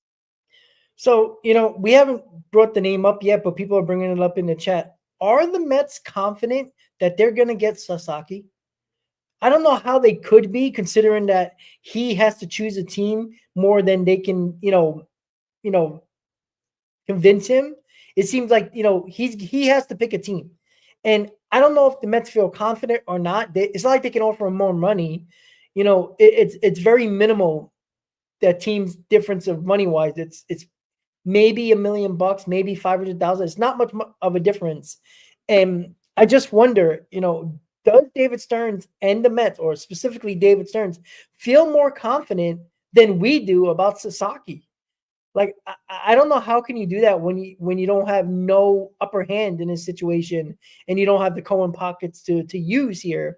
Speaker 2: So, we haven't brought the name up yet, but people are bringing it up in the chat. Are the Mets confident that they're going to get Sasaki? I don't know how they could be, considering that he has to choose a team more than they can, convince him. It seems like, he has to pick a team. And I don't know if the Mets feel confident or not. It's not like they can offer him more money. It's very minimal, that team's difference of money wise. It's maybe $1 million, maybe 500,000. It's not much of a difference. And I just wonder, does David Stearns and the Mets, or specifically David Stearns, feel more confident than we do about Sasaki? Like, I don't know how can you do that when you don't have no upper hand in this situation, and you don't have the Cohen pockets to use here.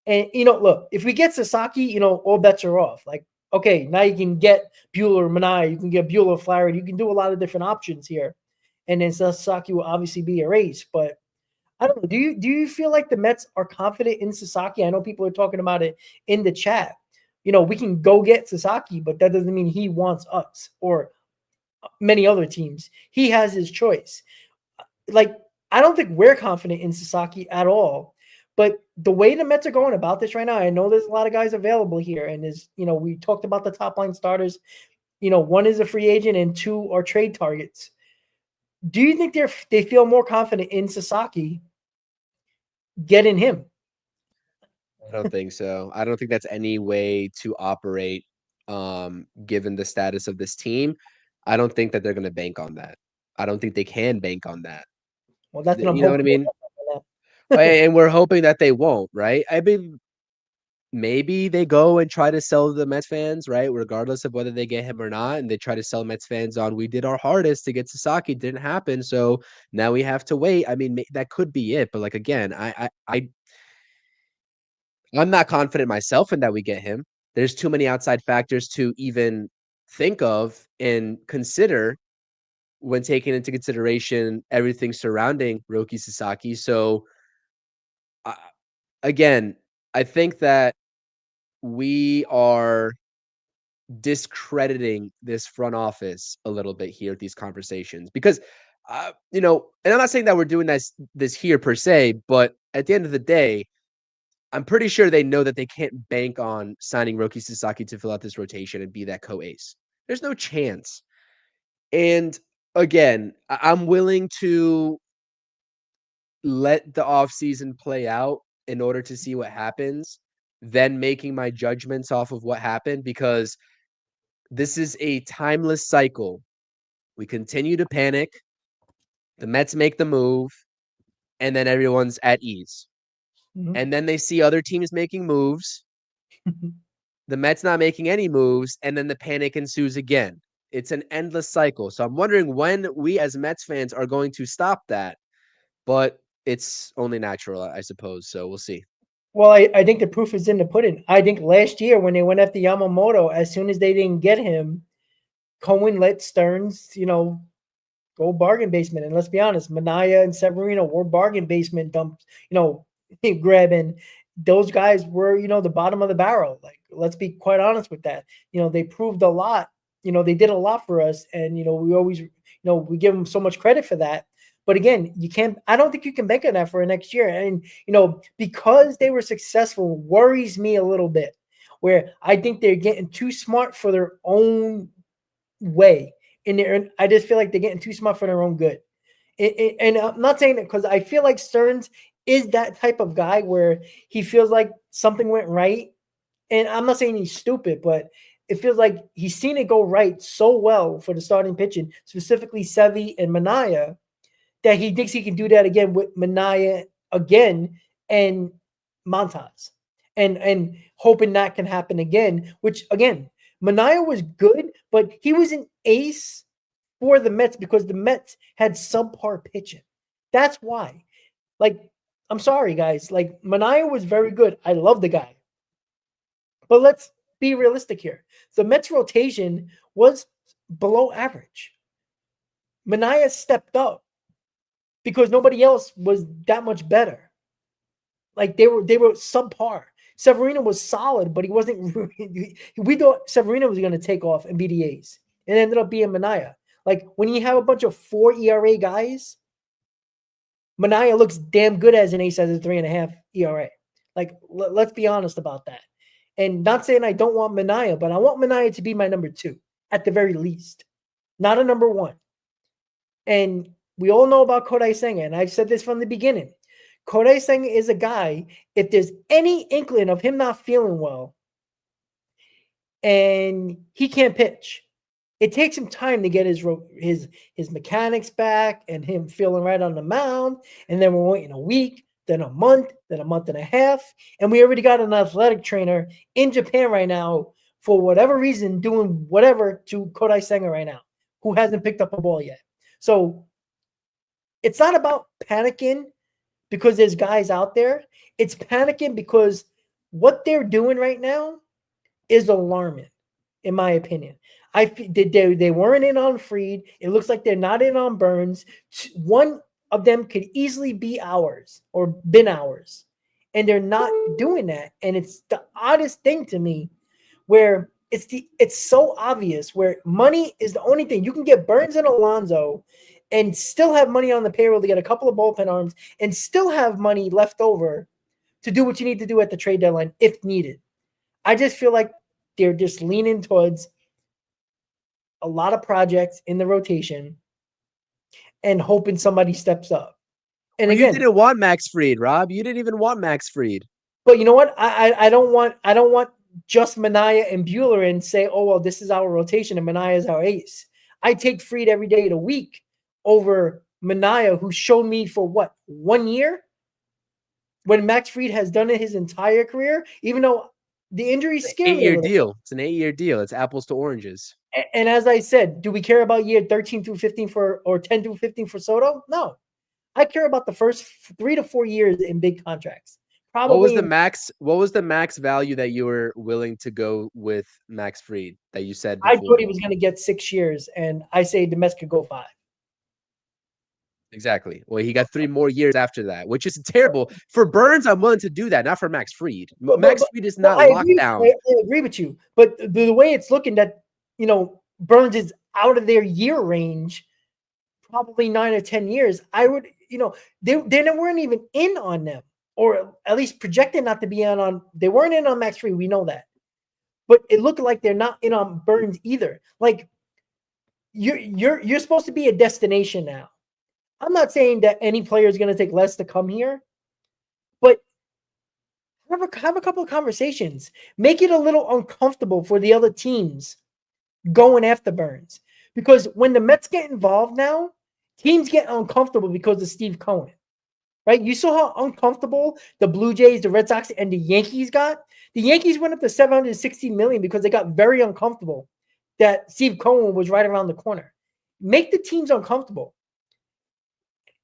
Speaker 2: And look, if we get Sasaki, all bets are off. Like, okay, now you can get Buehler, Manaea, you can get Buehler, Flaherty, you can do a lot of different options here, and then Sasaki will obviously be a race. But I don't know. Do you feel like the Mets are confident in Sasaki? I know people are talking about it in the chat. We can go get Sasaki, but that doesn't mean he wants us or many other teams. He has his choice. Like, I don't think we're confident in Sasaki at all. But the way the Mets are going about this right now, I know there's a lot of guys available here. And we talked about the top line starters. One is a free agent and two are trade targets. Do you think they feel more confident in Sasaki getting him?
Speaker 3: I don't think so. I don't think that's any way to operate, given the status of this team. I don't think that they're going to bank on that. I don't think they can bank on that.
Speaker 2: Well, that's what I'm
Speaker 3: You know what I mean? And we're hoping that they won't, right? I mean, maybe they go and try to sell the Mets fans, right? Regardless of whether they get him or not. And they try to sell Mets fans on, we did our hardest to get Sasaki, didn't happen. So now we have to wait. I mean, that could be it. But like, again, I'm not confident myself in that we get him. There's too many outside factors to even think of and consider when taking into consideration everything surrounding Roki Sasaki. So again, I think that we are discrediting this front office a little bit here at these conversations because, and I'm not saying that we're doing this here per se, but at the end of the day, I'm pretty sure they know that they can't bank on signing Roki Sasaki to fill out this rotation and be that co-ace. There's no chance. And again, I'm willing to let the offseason play out in order to see what happens, then making my judgments off of what happened, because this is a timeless cycle. We continue to panic. The Mets make the move, and then everyone's at ease.
Speaker 2: Mhm.
Speaker 3: And then they see other teams making moves. The Mets not making any moves, and then the panic ensues again. It's an endless cycle. So I'm wondering when we as Mets fans are going to stop that. But it's only natural, I suppose. So we'll see.
Speaker 2: Well, I think the proof is in the pudding. I think last year when they went after Yamamoto, as soon as they didn't get him, Cohen let Stearns, go bargain basement. And let's be honest, Manaea and Severino were bargain basement dumps, grabbing. Those guys were, the bottom of the barrel. Like, let's be quite honest with that. They proved a lot. They did a lot for us. And, we always, we give them so much credit for that. But again, I don't think you can bank on that for next year. And, because they were successful worries me a little bit, where I think they're getting too smart for their own way. I just feel like they're getting too smart for their own good. And I'm not saying that because I feel like Stearns is that type of guy where he feels like something went right. And I'm not saying he's stupid, but it feels like he's seen it go right so well for the starting pitching, specifically Sevy and Manaea, that he thinks he can do that again with Manaea again and Montas. And hoping that can happen again, which again, Manaea was good, but he was an ace for the Mets because the Mets had subpar pitching. That's why. Like, I'm sorry, guys. Like, Manaea was very good. I love the guy. But let's be realistic here. The Mets rotation was below average. Manaea stepped up because nobody else was that much better. Like, they were subpar. Severino was solid, but he wasn't. We thought Severino was going to take off and be the ace. It ended up being Manaea. Like, when you have a bunch of 4 ERA guys, Manaea looks damn good as an ace as a 3.5 ERA. Like, let's be honest about that. And not saying I don't want Manaea, but I want Manaea to be my number 2 at the very least, not a number 1. And we all know about Kodai Senga, and I've said this from the beginning. Kodai Senga is a guy, if there's any inkling of him not feeling well and he can't pitch, it takes him time to get his mechanics back and him feeling right on the mound. And then we're waiting a week, then a month and a half. And we already got an athletic trainer in Japan right now, for whatever reason, doing whatever to Kodai Senga right now, who hasn't picked up a ball yet. So it's not about panicking because there's guys out there. It's panicking because what they're doing right now is alarming, in my opinion. They weren't in on Fried. It looks like they're not in on Burnes. One of them could easily be ours or been ours, and they're not doing that. And it's the oddest thing to me, where it's so obvious, where money is the only thing. You can get Burnes and Alonso and still have money on the payroll to get a couple of bullpen arms and still have money left over to do what you need to do at the trade deadline if needed. I just feel like they're just leaning towards a lot of projects in the rotation and hoping somebody steps up. And
Speaker 3: well,
Speaker 2: again,
Speaker 3: you didn't want Max Fried, Rob. You didn't even want Max Fried.
Speaker 2: But you know what? I don't want just Manaea and Buehler and say, oh, well, this is our rotation and Manaea is our ace. I take Fried every day of the week over Manaea, who showed me for 1 year, when Max Fried has done it his entire career, even though the injury scared me.
Speaker 3: 8-year deal. It's an 8-year deal. It's apples to oranges.
Speaker 2: And as I said, do we care about year 13 through 15 or 10 through 15 for Soto? No. I care about the first 3 to 4 years in big contracts. Probably.
Speaker 3: What was the max value that you were willing to go with Max Fried that you said before?
Speaker 2: I thought he was going to get 6 years, and I say the Mets could go 5.
Speaker 3: Exactly. Well, he got 3 more years after that, which is terrible. For Burnes, I'm willing to do that, not for Max Fried. Max Fried is not locked down.
Speaker 2: I agree with you. But the way it's looking, that, Burnes is out of their year range, probably 9 or 10 years, I would, they weren't even in on them. or at least projected not to be in on. They weren't in on Max Fried. We know that, but it looked like they're not in on Burnes either. Like you're supposed to be a destination now. I'm not saying that any player is going to take less to come here, but have a couple of conversations. Make it a little uncomfortable for the other teams going after Burnes, because when the Mets get involved now, teams get uncomfortable because of Steve Cohen. Right? You saw how uncomfortable the Blue Jays, the Red Sox, and the Yankees got. The Yankees went up to $760 million because they got very uncomfortable that Steve Cohen was right around the corner. Make the teams uncomfortable.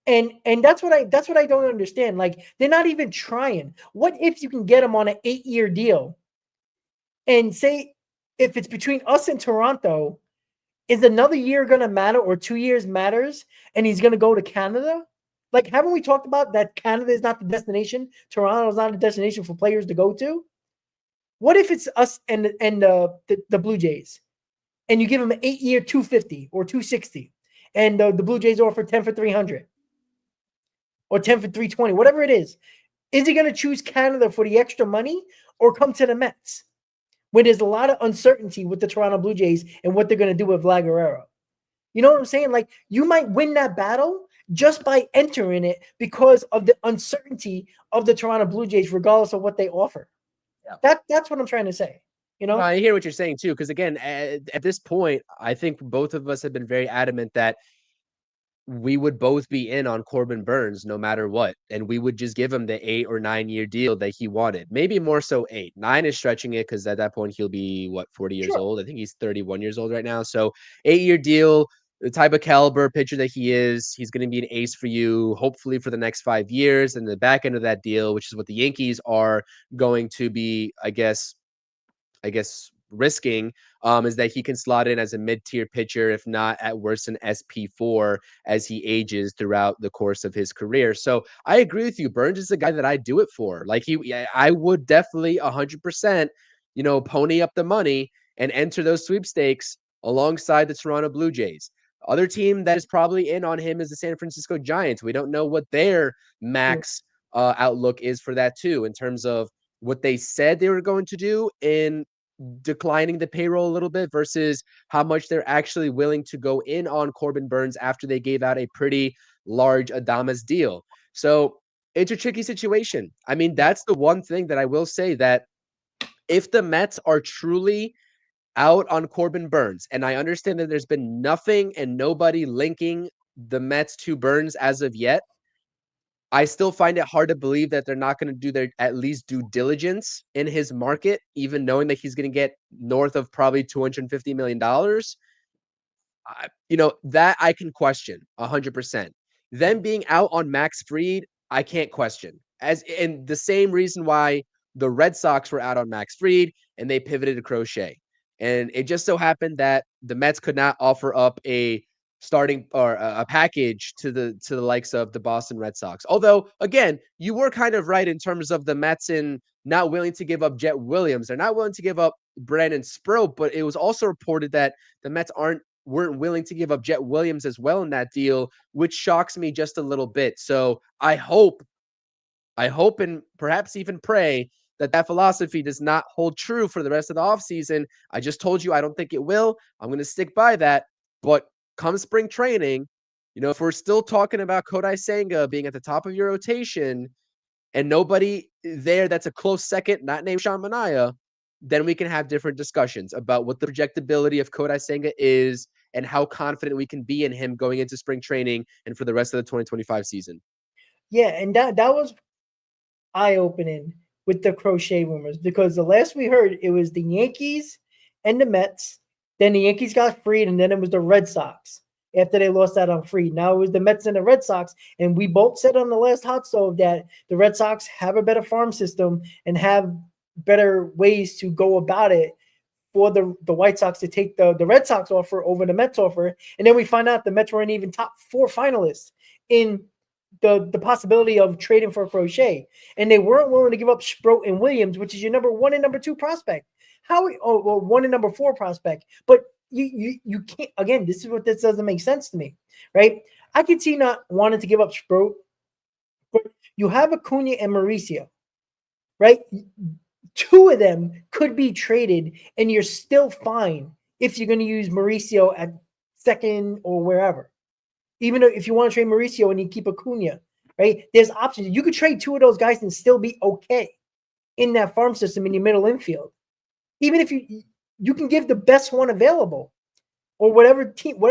Speaker 2: And that's what I don't understand. Like, they're not even trying. What if you can get them on an 8-year deal and say, if it's between us and Toronto, is another year going to matter, or 2 years matters, and he's going to go to Canada? Like, haven't we talked about that Canada is not the destination? Toronto is not a destination for players to go to. What if it's us and the Blue Jays, and you give them an 8-year $250 or $260, and the Blue Jays offer 10 for $300 or 10 for $320, whatever it is? Is he going to choose Canada for the extra money, or come to the Mets, when there's a lot of uncertainty with the Toronto Blue Jays and what they're going to do with Vlad Guerrero? You know what I'm saying? Like, you might win that battle just by entering it because of the uncertainty of the Toronto Blue Jays, regardless of what they offer. Yeah. That's what I'm trying to say. You know,
Speaker 3: I hear what you're saying too, because again, at this point, I think both of us have been very adamant that we would both be in on Corbin Burnes no matter what, and we would just give him the 8 or 9 year deal that he wanted. Maybe more so 8. 9 is stretching it, because at that point he'll be 40 years old. I think he's 31 years old right now. So 8-year deal. The type of caliber pitcher that he is, he's going to be an ace for you, hopefully for the next 5 years. And the back end of that deal, which is what the Yankees are going to be, I guess, risking, is that he can slot in as a mid-tier pitcher, if not at worst an SP4, as he ages throughout the course of his career. So I agree with you. Burnes is the guy that I do it for. Like, I would definitely 100%, pony up the money and enter those sweepstakes alongside the Toronto Blue Jays. Other team that is probably in on him is the San Francisco Giants. We don't know what their max outlook is for that too, in terms of what they said they were going to do in declining the payroll a little bit versus how much they're actually willing to go in on Corbin Burnes after they gave out a pretty large Adames deal. So it's a tricky situation. I mean, that's the one thing that I will say, that if the Mets are truly out on Corbin Burnes, and I understand that there's been nothing and nobody linking the Mets to Burnes as of yet, I still find it hard to believe that they're not going to do their at least due diligence in his market, even knowing that he's going to get north of probably $250 million. That I can question 100%. Them being out on Max Fried, I can't question. And the same reason why the Red Sox were out on Max Fried and they pivoted to Crochet. And it just so happened that the Mets could not offer up a starting or a package to the likes of the Boston Red Sox. Although, again, you were kind of right in terms of the Mets in not willing to give up Jet Williams. They're not willing to give up Brandon Sproat, but it was also reported that the Mets weren't willing to give up Jet Williams as well in that deal, which shocks me just a little bit. So I hope and perhaps even pray that philosophy does not hold true for the rest of the offseason. I just told you I don't think it will. I'm going to stick by that. But come spring training, if we're still talking about Kodai Senga being at the top of your rotation and nobody there that's a close second, not named Sean Manaea, then we can have different discussions about what the projectability of Kodai Senga is and how confident we can be in him going into spring training and for the rest of the 2025 season.
Speaker 2: Yeah, and that was eye-opening with the Crochet rumors, because the last we heard, it was the Yankees and the Mets. Then the Yankees got Fried, and then it was the Red Sox after they lost out on Fried. Now it was the Mets and the Red Sox, and we both said on the last hot stove that the Red Sox have a better farm system and have better ways to go about it for the White Sox to take the Red Sox offer over the Mets offer. And then we find out the Mets weren't even top 4 finalists in the possibility of trading for Crochet, and they weren't willing to give up Sproat and Williams, which is your number 1 and number 2 prospect. 1 and number 4 prospect. But you can't. Again, this doesn't make sense to me, right? I could see not wanting to give up Sproat, But you have Acuna and Mauricio, right? Two of them could be traded, and you're still fine if you're going to use Mauricio at second or wherever. Even if you want to trade Mauricio and you keep Acuna, right? There's options. You could trade two of those guys and still be okay in that farm system in your middle infield. Even if you can give the best one available, or whatever team,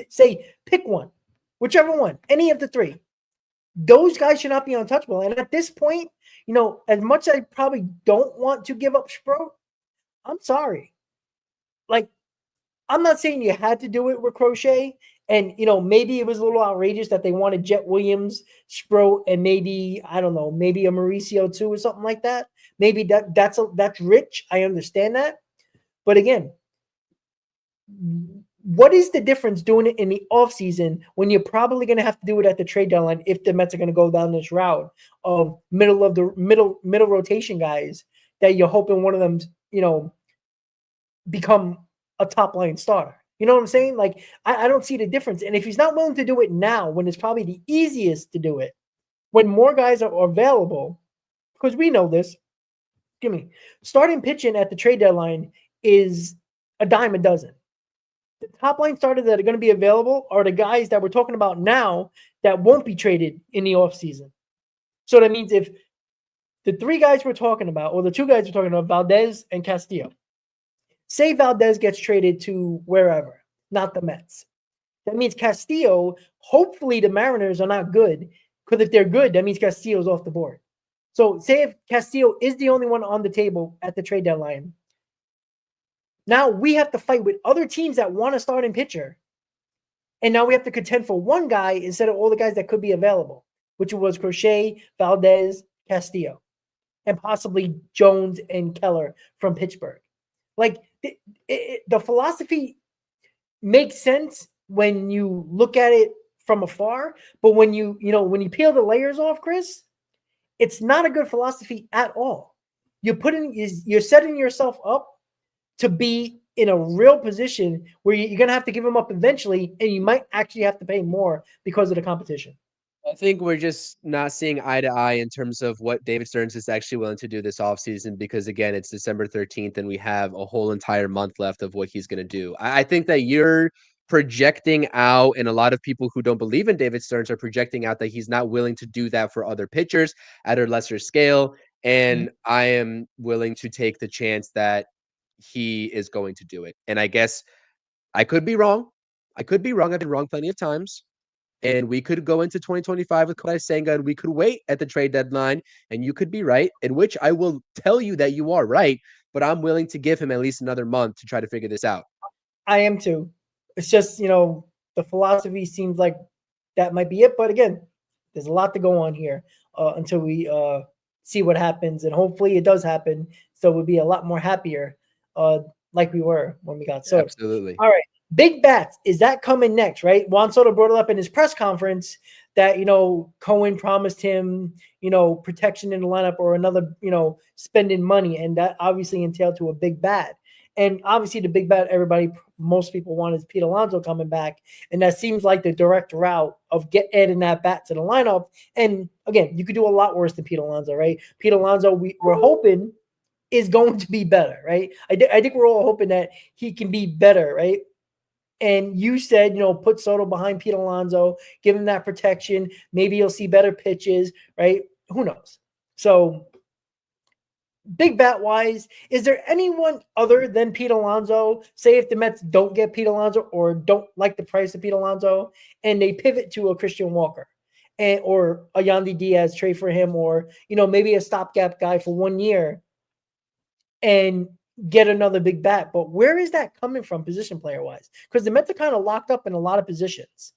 Speaker 2: say pick one, whichever one, any of the three. Those guys should not be untouchable. And at this point, as much as I probably don't want to give up Sproat, I'm sorry. Like, I'm not saying you had to do it with Crochet. And, maybe it was a little outrageous that they wanted Jet Williams, Sproat, and maybe, I don't know, maybe a Mauricio too or something like that. Maybe that's rich. I understand that. But again, what is the difference doing it in the offseason when you're probably going to have to do it at the trade deadline if the Mets are going to go down this route of middle rotation guys that you're hoping one of them, become a top line starter? You know what I'm saying? Like, I don't see the difference. And if he's not willing to do it now, when it's probably the easiest to do it, when more guys are available, because we know this, starting pitching at the trade deadline is a dime a dozen. The top line starters that are going to be available are the guys that we're talking about now that won't be traded in the offseason. So that means if the three guys we're talking about, or the two guys we're talking about, Valdez and Castillo, say Valdez gets traded to wherever, not the Mets. That means Castillo, hopefully the Mariners are not good, because if they're good, that means Castillo's off the board. So say if Castillo is the only one on the table at the trade deadline, now we have to fight with other teams that want to start in pitcher. And now we have to contend for one guy instead of all the guys that could be available, which was Crochet, Valdez, Castillo, and possibly Jones and Keller from Pittsburgh. Like, the philosophy makes sense when you look at it from afar, but when you peel the layers off, Chris, it's not a good philosophy at all. You're setting yourself up to be in a real position where you're going to have to give them up eventually, and you might actually have to pay more because of the competition.
Speaker 3: I think we're just not seeing eye to eye in terms of what David Stearns is actually willing to do this offseason, because, again, it's December 13th and we have a whole entire month left of what he's going to do. I think that you're projecting out, and a lot of people who don't believe in David Stearns are projecting out that he's not willing to do that for other pitchers at a lesser scale. And I am willing to take the chance that he is going to do it. And I guess I could be wrong. I've been wrong plenty of times. And we could go into 2025 with Kodai Senga, and we could wait at the trade deadline, and you could be right, in which I will tell you that you are right, but I'm willing to give him at least another month to try to figure this out.
Speaker 2: I am too. It's just, the philosophy seems like that might be it. But again, there's a lot to go on here until we see what happens. And hopefully it does happen. So we'll be a lot more happier like we were when we got started.
Speaker 3: Absolutely.
Speaker 2: All right. Big bats, is that coming next, right? Juan Soto brought it up in his press conference that, Cohen promised him, protection in the lineup or another, spending money. And that obviously entailed to a big bat. And obviously the big bat most people want is Pete Alonso coming back. And that seems like the direct route of adding that bat to the lineup. And again, you could do a lot worse than Pete Alonso, right? Pete Alonso, we're hoping is going to be better, right? I think we're all hoping that he can be better, right? And you said, put Soto behind Pete Alonso, give him that protection. Maybe you'll see better pitches, right? Who knows? So, big bat wise, is there anyone other than Pete Alonso? Say if the Mets don't get Pete Alonso or don't like the price of Pete Alonso, and they pivot to a Christian Walker, or a Yandy Diaz trade for him, or maybe a stopgap guy for 1 year, and get another big bat. But where is that coming from position player wise? Because the Mets are kind of locked up in a lot of positions.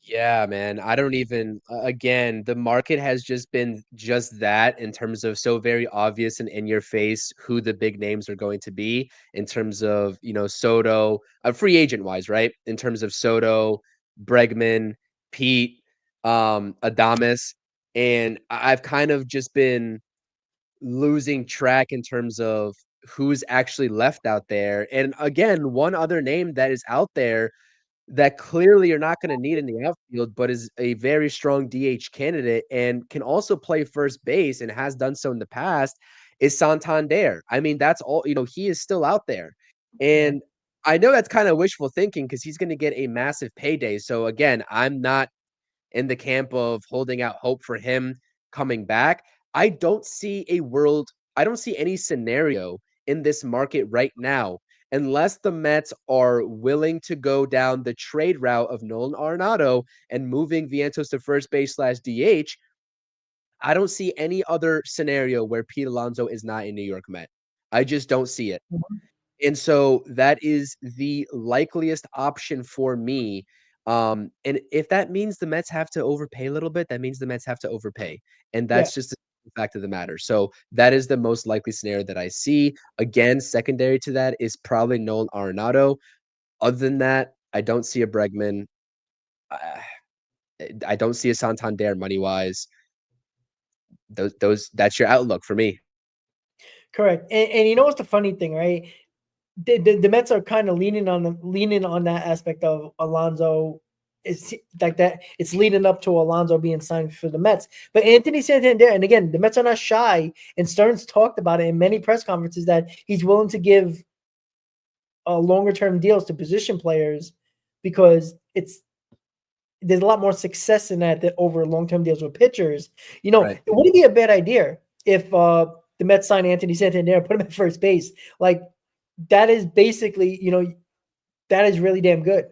Speaker 3: Yeah, man. I don't even, again, the market has just been just that, in terms of so very obvious and in your face who the big names are going to be in terms of, Soto, free agent wise, right? In terms of Soto, Bregman, Pete, Adames. And I've kind of just been losing track in terms of who's actually left out there. And again, one other name that is out there that clearly you're not going to need in the outfield, but is a very strong DH candidate and can also play first base and has done so in the past, is Santander. I mean, that's all, he is still out there. And I know that's kind of wishful thinking because he's going to get a massive payday. So again, I'm not in the camp of holding out hope for him coming back. I don't see any scenario in this market right now unless the Mets are willing to go down the trade route of Nolan Arenado and moving Vientos to first base / DH. I don't see any other scenario where Pete Alonso is not a New York Met. I just don't see it. And so that is the likeliest option for me. And if that means the Mets have to overpay a little bit, that means the Mets have to overpay. And
Speaker 2: Yeah,
Speaker 3: that's just the fact of the matter. So that is the most likely scenario that I see. Again, secondary to that is probably Nolan Arenado. Other than that, I don't see a Bregman. I don't see a Santander money wise. That's your outlook for me.
Speaker 2: correct. And you know what's the funny thing, right? The Mets are kind of leaning on that aspect of Alonso. It's like that. It's leading up to Alonso being signed for the Mets. But Anthony Santander, and again, the Mets are not shy. And Stearns talked about it in many press conferences that he's willing to give longer term deals to position players because there's a lot more success in that than over long term deals with pitchers.
Speaker 3: Right.
Speaker 2: It wouldn't be a bad idea if the Mets sign Anthony Santander and put him at first base. Like that is basically, that is really damn good.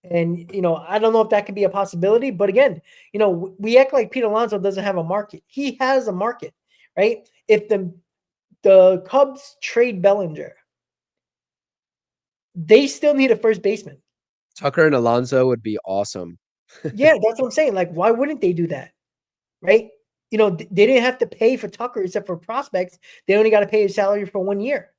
Speaker 2: And, I don't know if that could be a possibility, but again, we act like Pete Alonso doesn't have a market. He has a market, right? If the Cubs trade Bellinger, they still need a first baseman.
Speaker 3: Tucker and Alonso would be awesome.
Speaker 2: Yeah, that's what I'm saying. Like, why wouldn't they do that? Right? They didn't have to pay for Tucker except for prospects. They only got to pay his salary for 1 year.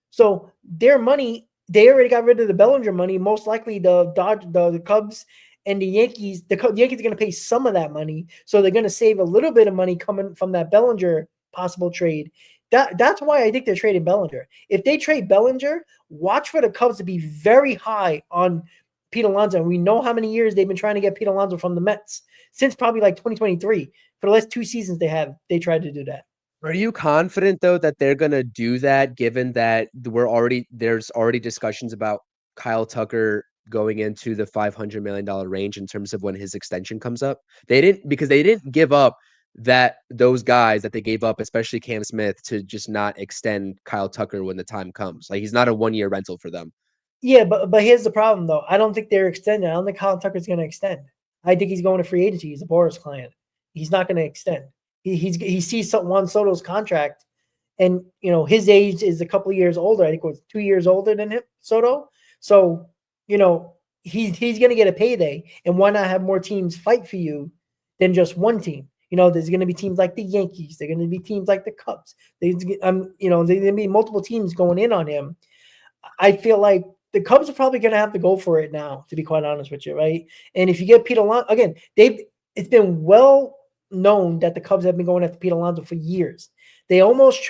Speaker 2: So their money, they already got rid of the Bellinger money. Most likely the Cubs and the Yankees, the Yankees are going to pay some of that money. So they're going to save a little bit of money coming from that Bellinger possible trade. That's why I think they're trading Bellinger. If they trade Bellinger, watch for the Cubs to be very high on Pete Alonso. And we know how many years they've been trying to get Pete Alonso from the Mets since probably like 2023. For the last 2 seasons, they tried to do that.
Speaker 3: Are you confident though that they're gonna do that, given that there's already discussions about Kyle Tucker going into the $500 million range in terms of when his extension comes up? They didn't give up those guys that they gave up, especially Cam Smith, to just not extend Kyle Tucker when the time comes. Like he's not a 1-year rental for them.
Speaker 2: Yeah, but here's the problem though. I don't think they're extending. I don't think Kyle Tucker's going to extend. I think he's going to free agency. He's a Boris client. He's not going to extend. He sees Juan Soto's contract, and his age is a couple of years older. I think it was 2 years older than him, Soto. So he's going to get a payday, and why not have more teams fight for you than just one team? There's going to be teams like the Yankees. There's going to be teams like the Cubs. There's going to be multiple teams going in on him. I feel like the Cubs are probably going to have to go for it now, to be quite honest with you, right? And if you get Pete Alonso, again, it's been well known that the Cubs have been going after Pete Alonso for years. They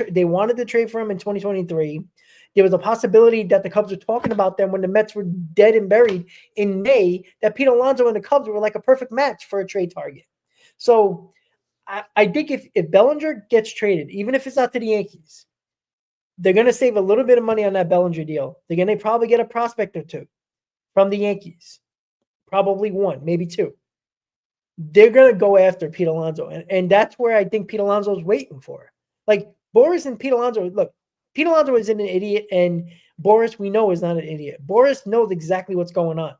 Speaker 2: they wanted to trade for him in 2023. There was a possibility that the Cubs were talking about them when the Mets were dead and buried in May, that Pete Alonso and the Cubs were like a perfect match for a trade target. So I think if Bellinger gets traded, even if it's not to the Yankees, they're going to save a little bit of money on that Bellinger deal. They're going to probably get a prospect or two from the Yankees. Probably one, maybe two. They're going to go after Pete Alonso. And that's where I think Pete Alonso is waiting for. Like Boris and Pete Alonso, look, Pete Alonso isn't an idiot, and Boris, we know, is not an idiot. Boris knows exactly what's going on.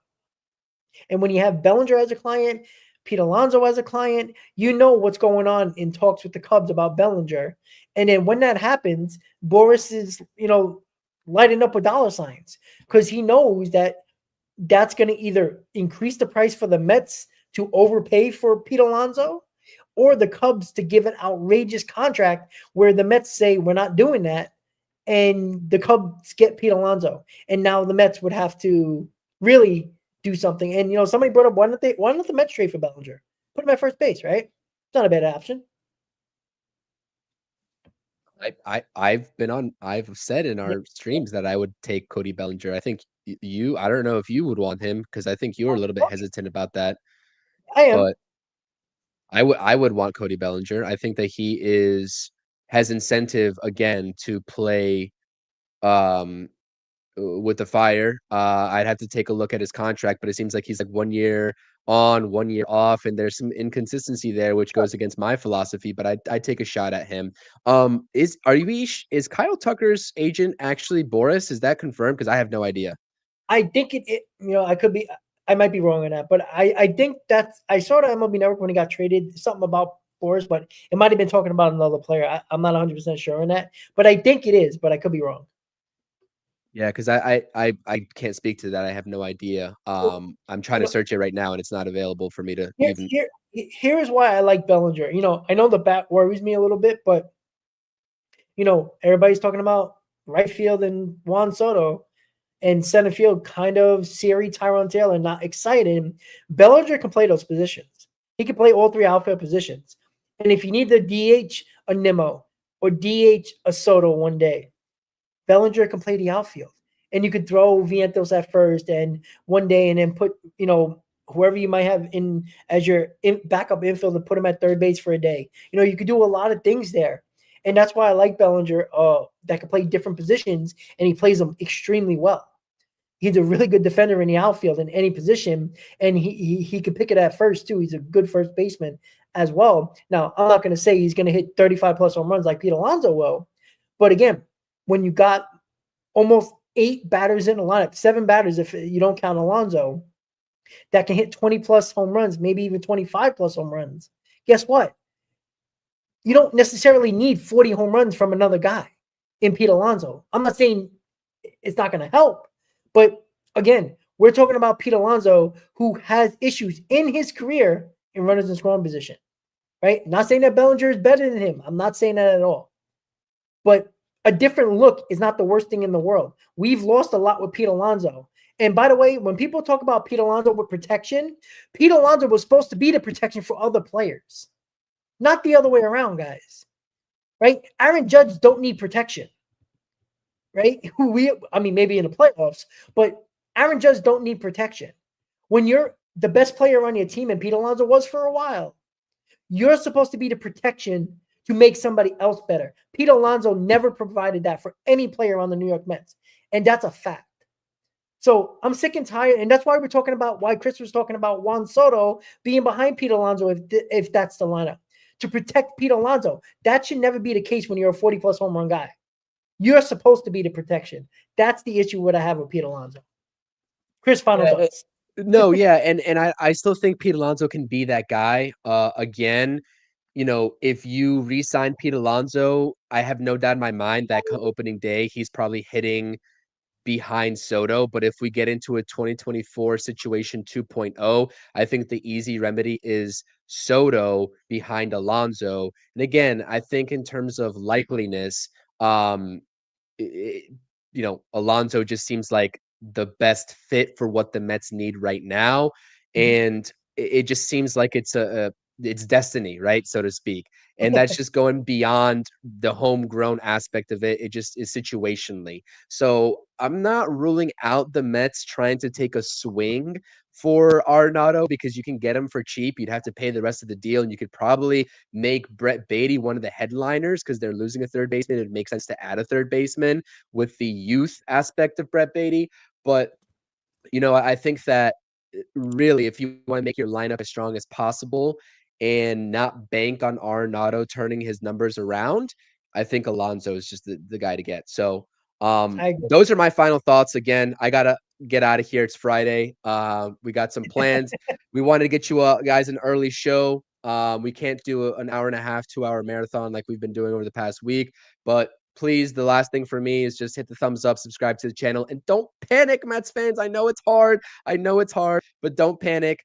Speaker 2: And when you have Bellinger as a client, Pete Alonso as a client, you know what's going on in talks with the Cubs about Bellinger. And then when that happens, Boris is, lighting up with dollar signs because he knows that that's going to either increase the price for the Mets to overpay for Pete Alonso, or the Cubs to give an outrageous contract where the Mets say, we're not doing that. And the Cubs get Pete Alonso. And now the Mets would have to really do something. And, somebody brought up, why not the Mets trade for Bellinger? Put him at first base, right? It's not a bad option.
Speaker 3: I've said in our streams that I would take Cody Bellinger. I think I don't know if you would want him because I think you were a little bit hesitant about that,
Speaker 2: I am.
Speaker 3: but I would want Cody Bellinger. I think that he has incentive again to play um with the Fire. I'd have to take a look at his contract, but it seems like he's like 1 year on, 1 year off, and there's some inconsistency there, which goes against my philosophy. But I'd take a shot at him. Is Kyle Tucker's agent actually Boris? Is that confirmed? Because I have no idea.
Speaker 2: I think I might be wrong on that, but I think I saw the MLB Network when he got traded, something about Boris, but it might have been talking about another player. I'm not 100% sure on that, but I think it is, but I could be wrong.
Speaker 3: Yeah, because I can't speak to that. I have no idea. I'm trying to search it right now, and it's not available for me to even.
Speaker 2: Here's why I like Bellinger. I know the bat worries me a little bit, but everybody's talking about right field and Juan Soto, and center field kind of Siri, Tyrone Taylor, not excited. Bellinger can play those positions. He can play all three outfield positions. And if you need the DH a Nimmo or DH a Soto one day, Bellinger can play the outfield. And you could throw Vientos at first and one day and then put, whoever you might have in as your backup infield and put him at third base for a day. You could do a lot of things there. And that's why I like Bellinger that can play different positions, and he plays them extremely well. He's a really good defender in the outfield in any position, and he could pick it at first too. He's a good first baseman as well. Now, I'm not going to say he's going to hit 35-plus home runs like Pete Alonso will, but again, when you got almost 8 batters in the lineup, 7 batters if you don't count Alonso, that can hit 20-plus home runs, maybe even 25-plus home runs, guess what? You don't necessarily need 40 home runs from another guy in Pete Alonso. I'm not saying it's not going to help, but again, we're talking about Pete Alonso, who has issues in his career in runners in scoring position, right? Not saying that Bellinger is better than him. I'm not saying that at all. But a different look is not the worst thing in the world. We've lost a lot with Pete Alonso. And by the way, when people talk about Pete Alonso with protection, Pete Alonso was supposed to be the protection for other players, not the other way around, guys, right? Aaron Judge don't need protection, right? Maybe in the playoffs, but Aaron Judge don't need protection. When you're the best player on your team, and Pete Alonso was for a while, you're supposed to be the protection to make somebody else better. Pete Alonso never provided that for any player on the New York Mets, and that's a fact. So I'm sick and tired, and that's why why Chris was talking about Juan Soto being behind Pete Alonso if that's the lineup. To protect Pete Alonso, that should never be the case when you're a 40-plus home run guy. You're supposed to be the protection. That's the issue what I have with Pete Alonso. Chris, final thoughts.
Speaker 3: No, yeah, and I still think Pete Alonso can be that guy. Again, if you re-sign Pete Alonso, I have no doubt in my mind that opening day he's probably hitting behind Soto. But if we get into a 2024 situation 2.0, I think the easy remedy is Soto behind Alonso. And again, I think in terms of likeliness, Alonso just seems like the best fit for what the Mets need right now. And it just seems like it's it's destiny, right? So to speak. And that's just going beyond the homegrown aspect of it. It just is situationally. So I'm not ruling out the Mets trying to take a swing for Arenado because you can get him for cheap. You'd have to pay the rest of the deal, and you could probably make Brett Baty one of the headliners because they're losing a third baseman. It makes sense to add a third baseman with the youth aspect of Brett Baty. But, I think that really, if you want to make your lineup as strong as possible and not bank on Arenado turning his numbers around, I think Alonso is just the guy to get. So those are my final thoughts. Again, I got to get out of here. It's Friday. We got some plans. We wanted to get you guys an early show. We can't do an hour and a half, 2-hour marathon like we've been doing over the past week. But please, the last thing for me is just hit the thumbs up, subscribe to the channel, and don't panic, Mets fans. I know it's hard, but don't panic.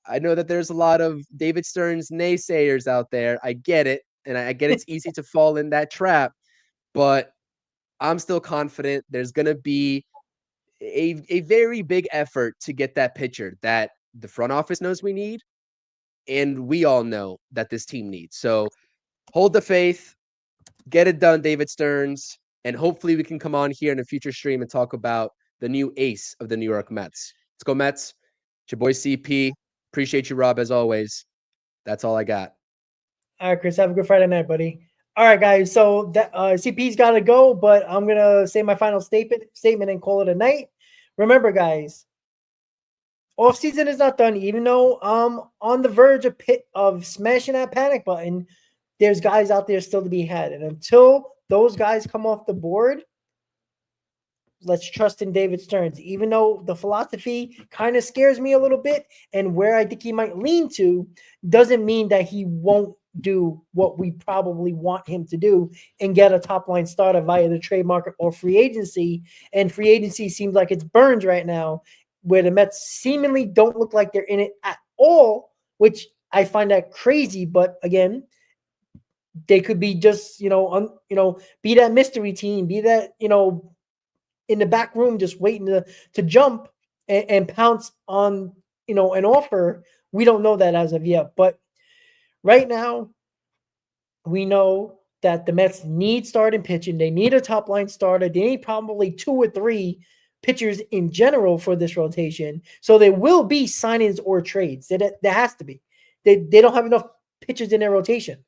Speaker 3: I know that there's a lot of David Stearns naysayers out there. I get it, and I get it's easy to fall in that trap, but I'm still confident there's going to be a very big effort to get that pitcher that the front office knows we need, and we all know that this team needs. So hold the faith, get it done, David Stearns, and hopefully we can come on here in a future stream and talk about the new ace of the New York Mets. Let's go Mets. It's your boy CP. Appreciate you, Rob, as always. That's all I got.
Speaker 2: All right, Chris, have a good Friday night, buddy. All right, guys. So that CP's got to go, but I'm gonna say my final statement and call it a night. Remember, guys, off season is not done. Even though I'm on the verge of smashing that panic button, there's guys out there still to be had, and until those guys come off the board, let's trust in David Stearns. Even though the philosophy kind of scares me a little bit, and where I think he might lean to, doesn't mean that he won't do what we probably want him to do and get a top line starter via the trade market or free agency. And free agency seems like it's burned right now, where the Mets seemingly don't look like they're in it at all, which I find that crazy. But again, they could be just, be that mystery team, be that, in the back room, just waiting to jump and pounce on, an offer. We don't know that as of yet, but right now, we know that the Mets need starting pitching. They need a top line starter. They need probably 2 or 3 pitchers in general for this rotation. So there will be signings or trades. There has to be. They don't have enough pitchers in their rotation.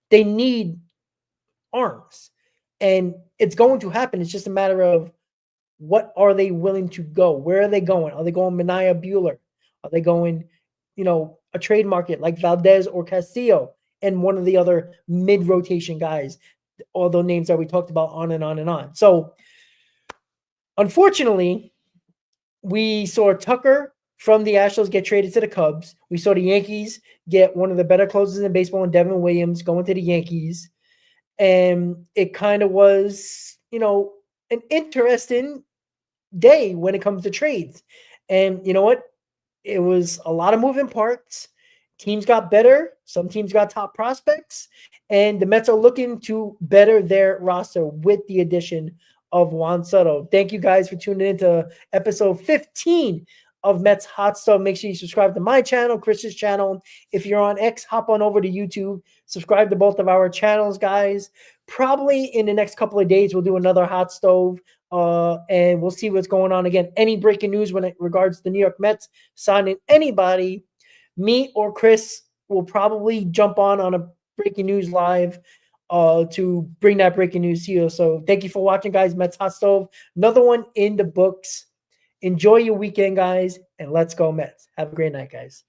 Speaker 2: They need arms. And it's going to happen. It's just a matter of what are they willing to go? Where are they going? Are they going Mania Buehler? Are they going, a trade market like Valdez or Castillo and one of the other mid-rotation guys, all the names that we talked about on and on and on. So, unfortunately, we saw Tucker from the Astros get traded to the Cubs. We saw the Yankees get one of the better closers in baseball in Devin Williams going to the Yankees. And it kind of was, an interesting day when it comes to trades. And you know what? It was a lot of moving parts. Teams got better. Some teams got top prospects. And the Mets are looking to better their roster with the addition of Juan Soto. Thank you guys for tuning in to episode 15 of Mets Hot Stove. Make sure you subscribe to my channel, Chris's channel. If you're on X, hop on over to YouTube. Subscribe to both of our channels, guys. Probably in the next couple of days, we'll do another Hot Stove. And we'll see what's going on. Again, any breaking news when it regards to the New York Mets signing anybody, me or Chris will probably jump on a breaking news live to bring that breaking news to you. So thank you for watching, guys. Mets Hot Stove, another one in the books. Enjoy your weekend, guys, and let's go Mets. Have a great night, guys.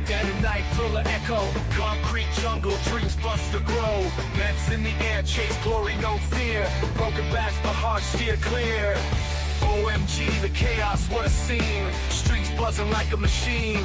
Speaker 4: Dead of night, full of echo. Concrete jungle, dreams bust to grow. Mets in the air, chase glory, no fear. Broken backs, but hearts steer clear. OMG, the chaos, what a scene. Streets buzzing like a machine.